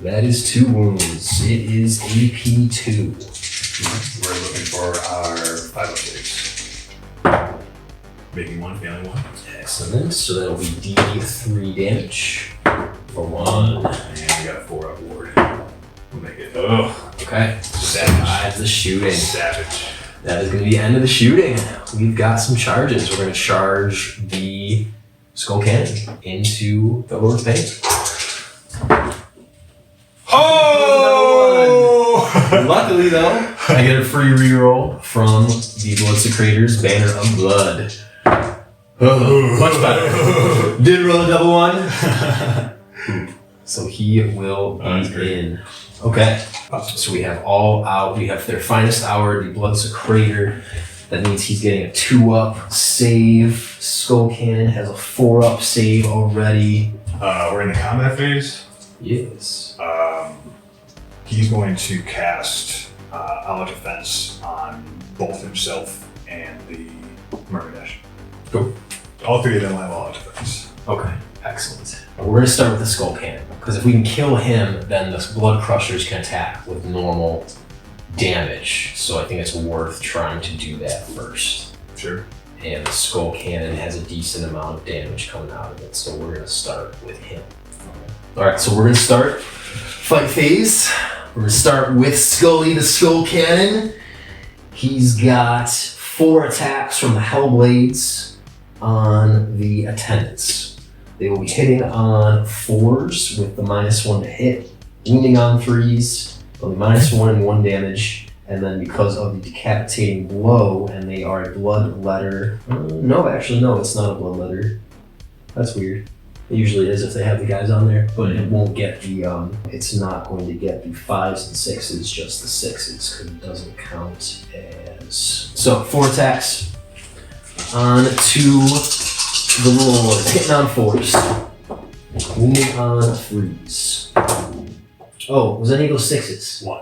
[SPEAKER 3] That is 2 wounds. It is AP 2.
[SPEAKER 2] We're looking for our 506. Making 1, failing 1.
[SPEAKER 3] Excellent. So that'll be D3 damage for 1.
[SPEAKER 2] And we got a 4 up ward. We'll make it.
[SPEAKER 3] Ugh. Okay. Survives the shooting.
[SPEAKER 2] Savage.
[SPEAKER 3] That is going to be the end of the shooting. We've got some charges. We're going to charge the skull cannon into the Lord's Pain.
[SPEAKER 2] Oh!
[SPEAKER 3] Luckily, though, I get a free reroll from the Bloodsecrator's Banner of Blood. Much better. Did roll a double 1. So he will be in. Okay. So we have all out. We have their finest hour, the Bloodsecrator. That means he's getting a 2-up save. Skull Cannon has a 4-up save already.
[SPEAKER 2] We're in the combat phase.
[SPEAKER 3] Yes.
[SPEAKER 2] He's going to cast Hour Defense on both himself and the Murderdash.
[SPEAKER 3] Cool.
[SPEAKER 2] All 3 of them will have Hour Defense.
[SPEAKER 3] Okay. Excellent. We're going to start with the Skull Cannon, because if we can kill him, then the Blood Crushers can attack with normal damage. So I think it's worth trying to do that first.
[SPEAKER 2] Sure.
[SPEAKER 3] And the Skull Cannon has a decent amount of damage coming out of it, so we're going to start with him. Alright, so we're going to start fight phase. We're going to start with Scully, the Skull Cannon. He's got 4 attacks from the Hellblades on the attendants. They will be hitting on 4s with the -1 to hit, wounding on 3s, only -1 and 1 damage, and then because of the decapitating blow, and they are a blood letter. No, actually, no, it's not a blood letter. That's weird. It usually is if they have the guys on there, but it won't get the, it's not going to get the 5s and 6s, just the 6s, because it doesn't count as. So, 4 attacks on to the Lord, hitting on 4s, wounding on 3s. Oh, was any of those 6s?
[SPEAKER 2] 1.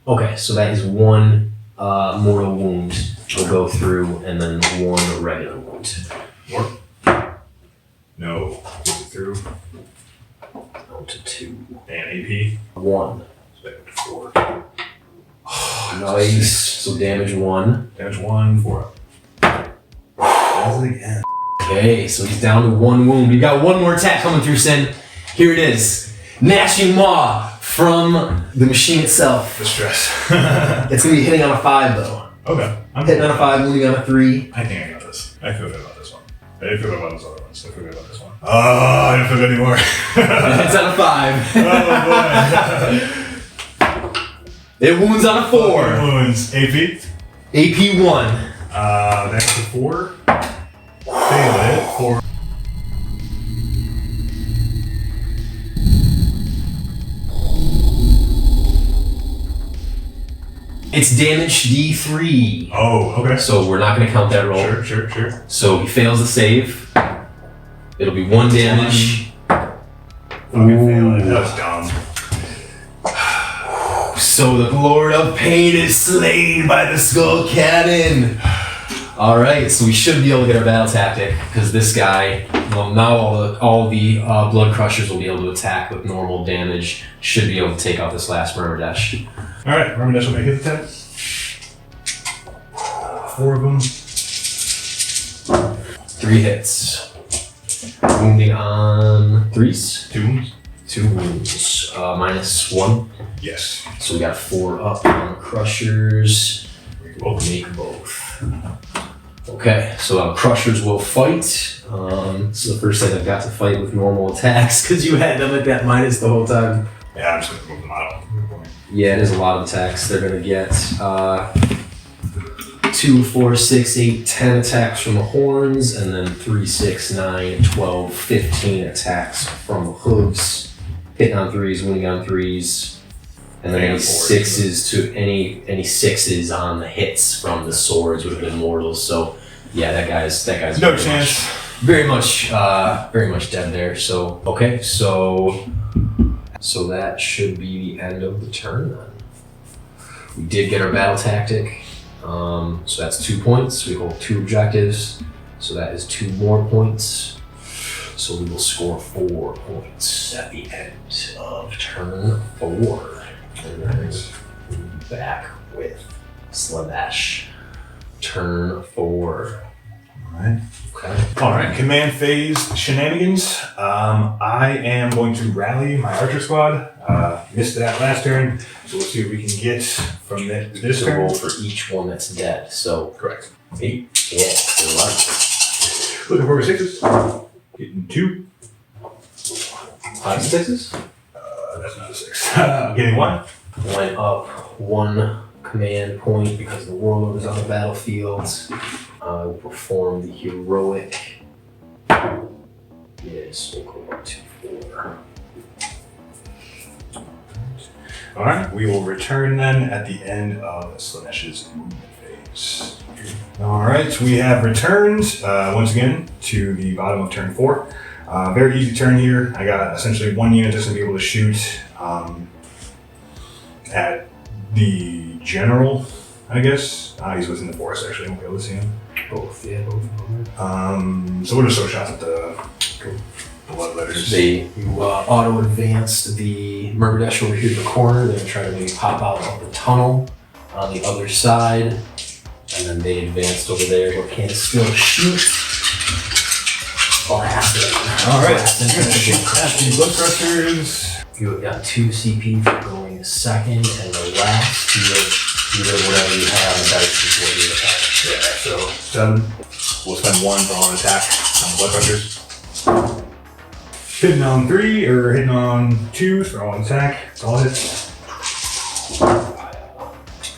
[SPEAKER 3] Okay, so that is 1 mortal wound will go through, and then 1 regular wound.
[SPEAKER 2] More? No. Goes through.
[SPEAKER 3] Down to 2.
[SPEAKER 2] And AP?
[SPEAKER 3] 1.
[SPEAKER 2] So back up to 4.
[SPEAKER 3] Nice. So damage 1.
[SPEAKER 2] Damage 1, 4 up. That's it again.
[SPEAKER 3] Okay, so he's down to 1 wound. You got 1 more attack coming through, Sin. Here it is. Gnashing Maw from the machine itself.
[SPEAKER 2] The stress.
[SPEAKER 3] It's going to be hitting on a 5, though.
[SPEAKER 2] Okay. I'm
[SPEAKER 3] Hitting on a 5, wounding on a 3.
[SPEAKER 2] I think I got this. I feel good about this one. I didn't feel good about those other ones. I feel good about this one. Oh, I don't feel good anymore.
[SPEAKER 3] It's on a 5.
[SPEAKER 2] Oh, boy.
[SPEAKER 3] It wounds on a 4.
[SPEAKER 2] Wounds. AP?
[SPEAKER 3] AP 1.
[SPEAKER 2] That's a 4. Fail it. 4.
[SPEAKER 3] It's damage D3.
[SPEAKER 2] Oh, okay.
[SPEAKER 3] So we're not going to count that roll.
[SPEAKER 2] Sure.
[SPEAKER 3] So he fails the save. It'll be 1 damage.
[SPEAKER 2] Fucking fail it. That was dumb.
[SPEAKER 3] So the Lord of Pain is slain by the Skull Cannon. All right, so we should be able to get our battle tactic, because this guy, well, now all the Blood Crushers will be able to attack with normal damage. Should be able to take out this last Murderdash.
[SPEAKER 2] All right, Murderdash will make his attack. 4 of them.
[SPEAKER 3] 3 hits. Wounding on 3s.
[SPEAKER 2] 2 wounds.
[SPEAKER 3] 2 wounds. -1.
[SPEAKER 2] Yes.
[SPEAKER 3] So we got 4 up on Crushers.
[SPEAKER 2] Both.
[SPEAKER 3] Make both. Okay, so Crushers will fight. So the first thing I've got to fight with normal attacks, because you had them at that minus the whole time.
[SPEAKER 2] Yeah, I'm just going to move them out.
[SPEAKER 3] Yeah, it is a lot of attacks. They're going to get 2, 4, 6, 8, 10 attacks from the horns, and then 3, 6, 9, 12, 15 attacks from the hooves. Hitting on 3s, winning on 3s. And then any 6s to any 6s on the hits from the swords would have been mortals. So yeah, that guy's
[SPEAKER 2] No chance.
[SPEAKER 3] Very much dead there. So okay, so So that should be the end of the turn then. We did get our battle tactic. So that's 2 points. We hold 2 objectives. So that is 2 more points. So we will score 4 points at the end of turn 4. And then we'll be back with Slaanesh. Turn 4.
[SPEAKER 2] Alright.
[SPEAKER 3] Okay.
[SPEAKER 2] Alright, command phase shenanigans. I am going to rally my archer squad. Missed that last turn, so we'll see what we can get from this
[SPEAKER 3] So
[SPEAKER 2] turn.
[SPEAKER 3] roll for each one that's dead. So
[SPEAKER 2] Correct.
[SPEAKER 3] 8. Yeah, good luck.
[SPEAKER 2] Looking for 6s. Getting 2.
[SPEAKER 3] 5 6s?
[SPEAKER 2] That's not a 6. Getting 1.
[SPEAKER 3] Went up 1 command point because the warlord is on the battlefield. Perform the heroic. Yes, we'll go up to 4.
[SPEAKER 2] Alright, we will return then at the end of Slaanesh's movement phase. Alright, we have returned once again to the bottom of turn 4. Very easy turn here. I got essentially 1 unit just to be able to shoot at the general, I guess. He's within the forest actually, I won't be able to see him.
[SPEAKER 3] Both, yeah, both.
[SPEAKER 2] So we'll just throw shots at the bloodletters.
[SPEAKER 3] You auto advanced the Murderdash over here to the corner. They're gonna try to maybe pop out of the tunnel on the other side. And then they advanced over there, but can still shoot. Blasting.
[SPEAKER 2] Alright,
[SPEAKER 3] Blasting.
[SPEAKER 2] at the blood crushers.
[SPEAKER 3] You have got 2 CP for going second, and the last you have whatever you have, and dice is what you attack.
[SPEAKER 2] Yeah, so 7. We'll spend 1 for all an attack on the blood crushers. Hitting on 3 or hitting on 2s for all an attack. It's all hits.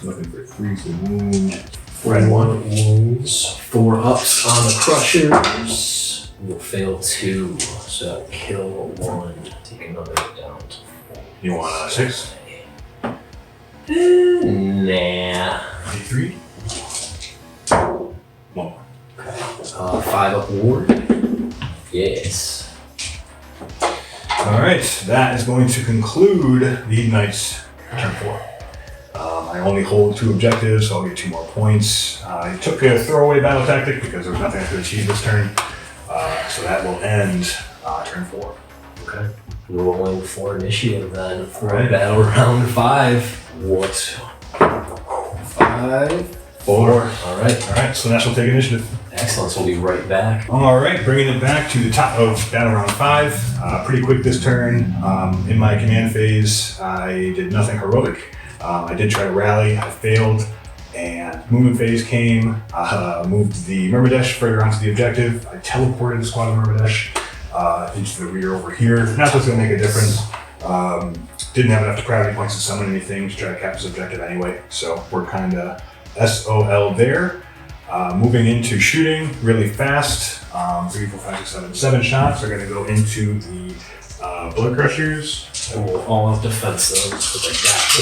[SPEAKER 2] Looking for 3s to wound. Red 1.
[SPEAKER 3] Wounds. 4 ups on the crushers. You'll fail 2, so kill 1. Take another down to 4.
[SPEAKER 2] You want a 6?
[SPEAKER 3] Nah.
[SPEAKER 2] D3. 1 more.
[SPEAKER 3] 5 up ward. Yes.
[SPEAKER 2] Alright, that is going to conclude the Hedonites turn 4. I only hold 2 objectives, so I'll get 2 more points. I took a throwaway battle tactic because there was nothing I could achieve this turn. So that will end turn 4.
[SPEAKER 3] Okay. Rolling for initiative then for
[SPEAKER 2] Right.
[SPEAKER 3] battle round 5. What? 5?
[SPEAKER 2] 4.
[SPEAKER 3] Alright.
[SPEAKER 2] Alright, so Nash will take initiative.
[SPEAKER 3] Excellent. So we'll be right back.
[SPEAKER 2] Alright, bringing it back to the top of battle round 5. Pretty quick this turn. In my command phase, I did nothing heroic. I did try to rally, I failed, and movement phase came. Moved the Myrmidesh further onto the objective. I teleported the squad of Myrmidesh into the rear over here. Not that's going to make a difference. Didn't have enough depravity points to summon anything to try to capture this objective anyway, so we're kind of SOL there. Moving into shooting really fast. 3, 4, 5, 6, 7. 7 shots are going to go into the blood crushers.
[SPEAKER 3] And we'll all have defense though, because I got the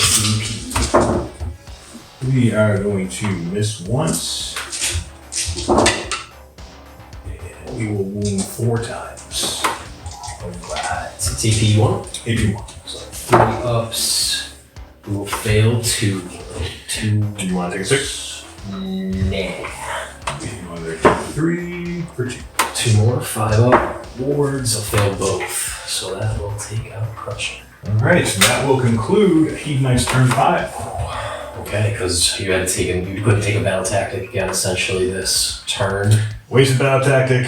[SPEAKER 3] CP.
[SPEAKER 2] We are going to miss once. And we will wound 4 times.
[SPEAKER 3] Alright. So CP 1.
[SPEAKER 2] AP 1.
[SPEAKER 3] So 3 ups. We will fail 2. 2.
[SPEAKER 2] Do you want to take a 6?
[SPEAKER 3] Nah.
[SPEAKER 2] You want to take 3 for 2.
[SPEAKER 3] 2 more. 5 up. Wards. I'll fail both. So that will take out Crusher.
[SPEAKER 2] Alright, so that will conclude Hedonite's turn 5.
[SPEAKER 3] Okay, because you couldn't take a battle tactic again essentially this turn.
[SPEAKER 2] Wasted battle tactic.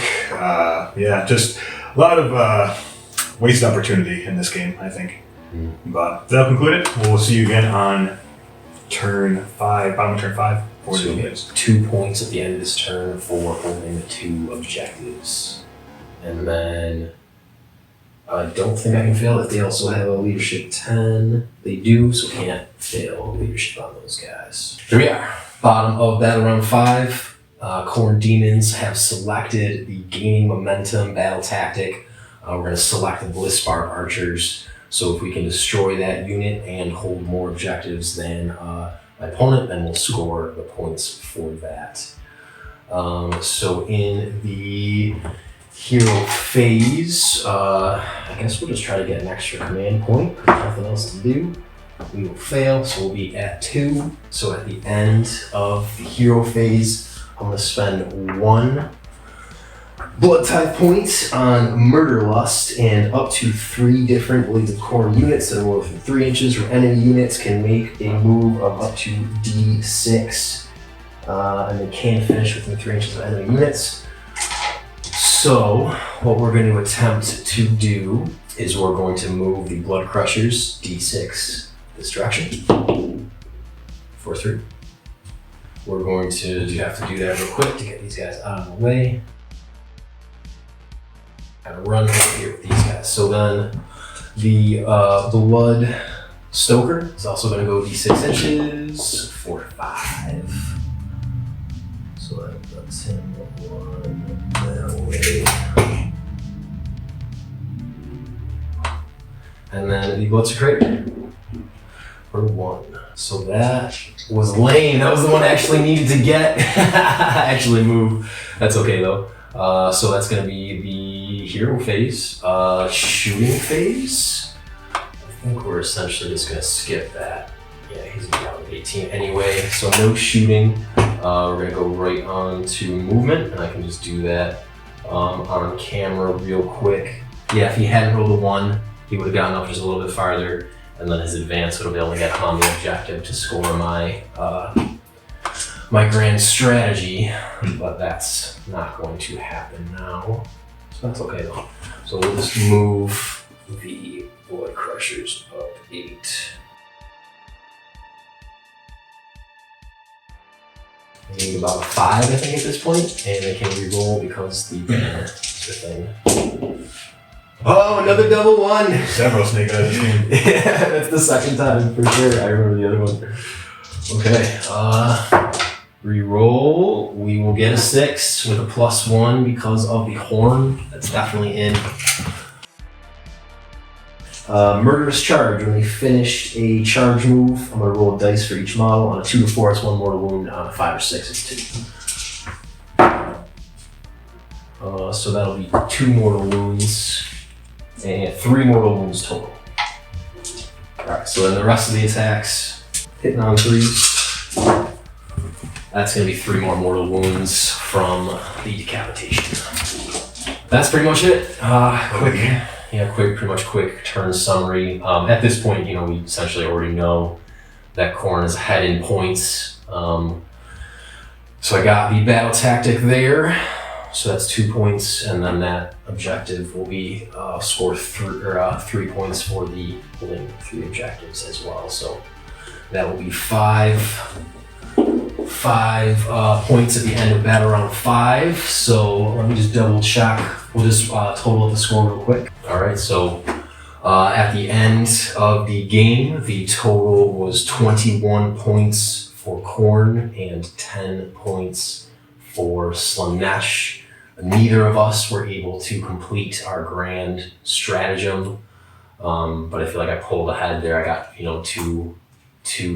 [SPEAKER 2] Yeah, just a lot of wasted opportunity in this game, I think. But that'll conclude it. We'll see you again on turn 5, bottom of turn 5. For
[SPEAKER 3] So
[SPEAKER 2] the
[SPEAKER 3] you
[SPEAKER 2] minutes.
[SPEAKER 3] get 2 points at the end of this turn for holding the 2 objectives. And then I don't think I can fail if they also have a leadership 10. They do, so can't fail leadership on those guys. Here we are. Bottom of battle round 5. Khorne demons have selected the gaining momentum battle tactic. We're going to select the Blitzbarb archers. So if we can destroy that unit and hold more objectives than my opponent, then we'll score the points for that. So in the hero phase, I guess we'll just try to get an extra command point. There's nothing else to do. We will fail, so we'll be at 2. So at the end of the hero phase, I'm going to spend 1 blood type point on Murder Lust, and up to 3 different Blades of Khorne units that are more than 3 inches from enemy units can make a move of up to D6, and they can finish within 3 inches of enemy units. So what we're going to attempt to do is we're going to move the Blood Crushers D6 this direction for 3. We're going to have to do that real quick to get these guys out of the way. Gotta run over here with these guys. So then the Blood Stoker is also going to go D6 inches for 5. So that puts him 1 that way. And then the Bloodsecrator for 1. So that was lame. That was the one I actually needed to get. Actually move. That's okay though. So that's going to be the hero phase. Shooting phase. I think we're essentially just going to skip that. Yeah, he's going to be out of 18 anyway. So no shooting. We're going to go right on to movement, and I can just do that on camera real quick. Yeah, if he hadn't rolled a 1, he would have gotten up just a little bit farther, and then his advance would have been able to get him on the objective to score my my grand strategy, but that's not going to happen now. So that's okay though. So we'll just move the Blood Crushers up 8. I need about a 5, I think, at this point, and they can re-roll because the banner is the thing. Oh, another double 1!
[SPEAKER 2] Several snake eyes.
[SPEAKER 3] Yeah, that's the second time for sure. I remember the other one. Okay, re-roll. We will get a 6 with a +1 because of the horn. That's definitely in. Murderous Charge. When they finish a charge move, I'm going to roll a dice for each model. On a 2 or 4, it's 1 mortal wound. On a 5 or 6, it's 2. So that'll be 2 mortal wounds and 3 mortal wounds total. Alright, so then the rest of the attacks, hitting on 3s. That's going to be 3 more mortal wounds from the decapitation. That's pretty much it. Pretty much quick turn summary. At this point, we essentially already know that Khorne is ahead in points. So I got the battle tactic there. So that's 2 points, and then that objective will be score 3 points for the holding 3 objectives as well. So that will be 5 points at the end of battle round 5. So let me just double check. We'll just total up the score real quick. All right, so at the end of the game, the total was 21 points for Khorne and 10 points for Slaanesh. Neither of us were able to complete our grand stratagem, but I feel like I pulled ahead there. I got two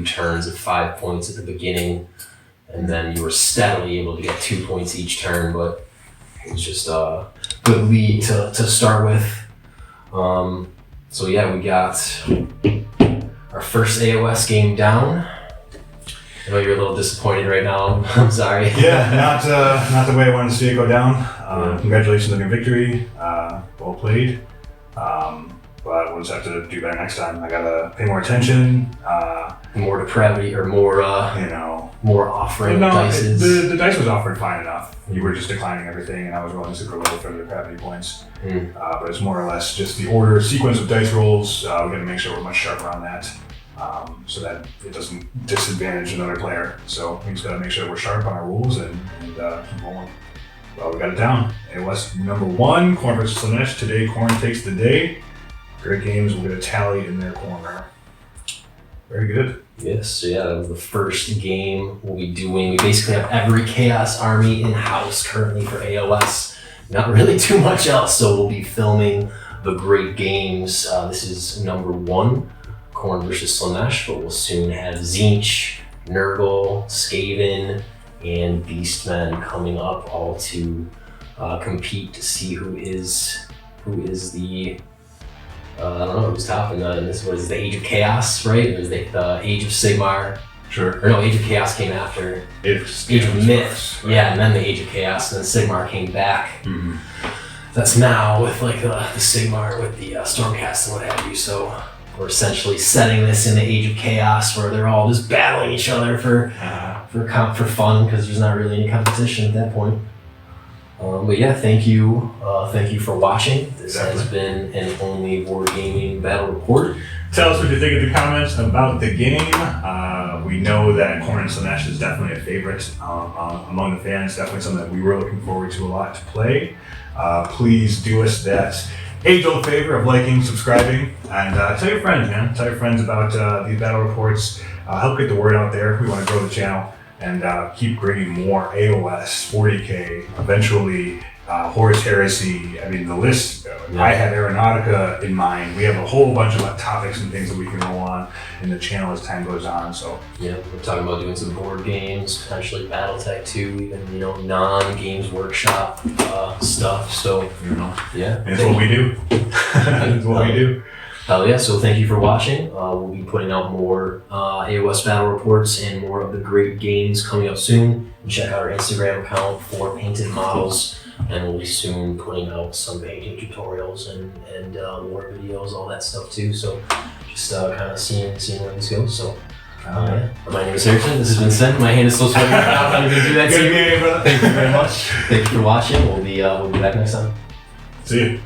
[SPEAKER 3] turns of 5 points at the beginning, and then you were steadily able to get 2 points each turn, but it was just a good lead to start with. So yeah, we got our first AOS game down. I know you're a little disappointed right now. I'm sorry.
[SPEAKER 2] Yeah, not the way I wanted to see it go down. Congratulations on your victory. Well played. But we'll just have to do better next time. I gotta pay more attention.
[SPEAKER 3] More depravity, or more more offering dices.
[SPEAKER 2] The dice was offered fine enough. You were just declining everything, and I was rolling super low for the depravity points. But it's more or less just the order sequence of dice rolls. We got to make sure we're much sharper on that, so that it doesn't disadvantage another player. So we just got to make sure we're sharp on our rules and keep rolling. Well, we got it down. AOS number 1, Khorne vs Slaanesh. Today, Khorne takes the day. Great games will get a tally in their corner. Very good.
[SPEAKER 3] Yes, so yeah, that was the first game we'll be doing. We basically have every Chaos Army in-house currently for AOS. Not really too much else, so we'll be filming the great games. This is number 1, Khorne vs Slaanesh, but we'll soon have Tzeentch, Nurgle, Skaven, and Beastmen coming up, all to
[SPEAKER 1] compete to see who is the I don't know who's top in this was the Age of Chaos, right? It was the Age of Sigmar.
[SPEAKER 2] Sure.
[SPEAKER 1] Or no, Age of Chaos came after Age of Myth.
[SPEAKER 2] Right.
[SPEAKER 1] Yeah, and then the Age of Chaos, and then Sigmar came back.
[SPEAKER 2] Mm-hmm.
[SPEAKER 1] That's now with like the Sigmar with the Stormcast and what have you. So we're essentially setting this in the Age of Chaos where they're all just battling each other for fun because there's not really any competition at that point. But yeah, thank you for watching. This has been an Only Wargaming Battle Report.
[SPEAKER 2] Tell us what you think in the comments about the game. We know that Khorne and Slaanesh is definitely a favorite among the fans. Definitely something that we were looking forward to a lot to play. Please do us that age-old favor of liking, subscribing, and tell your friends, man. Tell your friends about these battle reports. Help get the word out there. We want to grow the channel and keep bringing more AOS, 40K, eventually Horus Heresy. I mean, the list, I have Aeronautica in mind. We have a whole bunch of topics and things that we can roll on in the channel as time goes on. So
[SPEAKER 1] yeah, we're talking about doing some board games, potentially BattleTech too, even non-Games Workshop stuff. So yeah,
[SPEAKER 2] that's what we do. That's what we do.
[SPEAKER 1] Hell yeah, so thank you for watching. We'll be putting out more AOS battle reports and more of the great games coming up soon. And check out our Instagram account for painted models, and we'll be soon putting out some painting tutorials and more videos, all that stuff too. So just kind of seeing where this goes. So yeah. My name is Harrison. This has been Sen. My hand is still sweating right now. I'm going to do that to you.
[SPEAKER 2] Brother.
[SPEAKER 1] Thank you very much. Thank you for watching. We'll be back next time.
[SPEAKER 2] See you.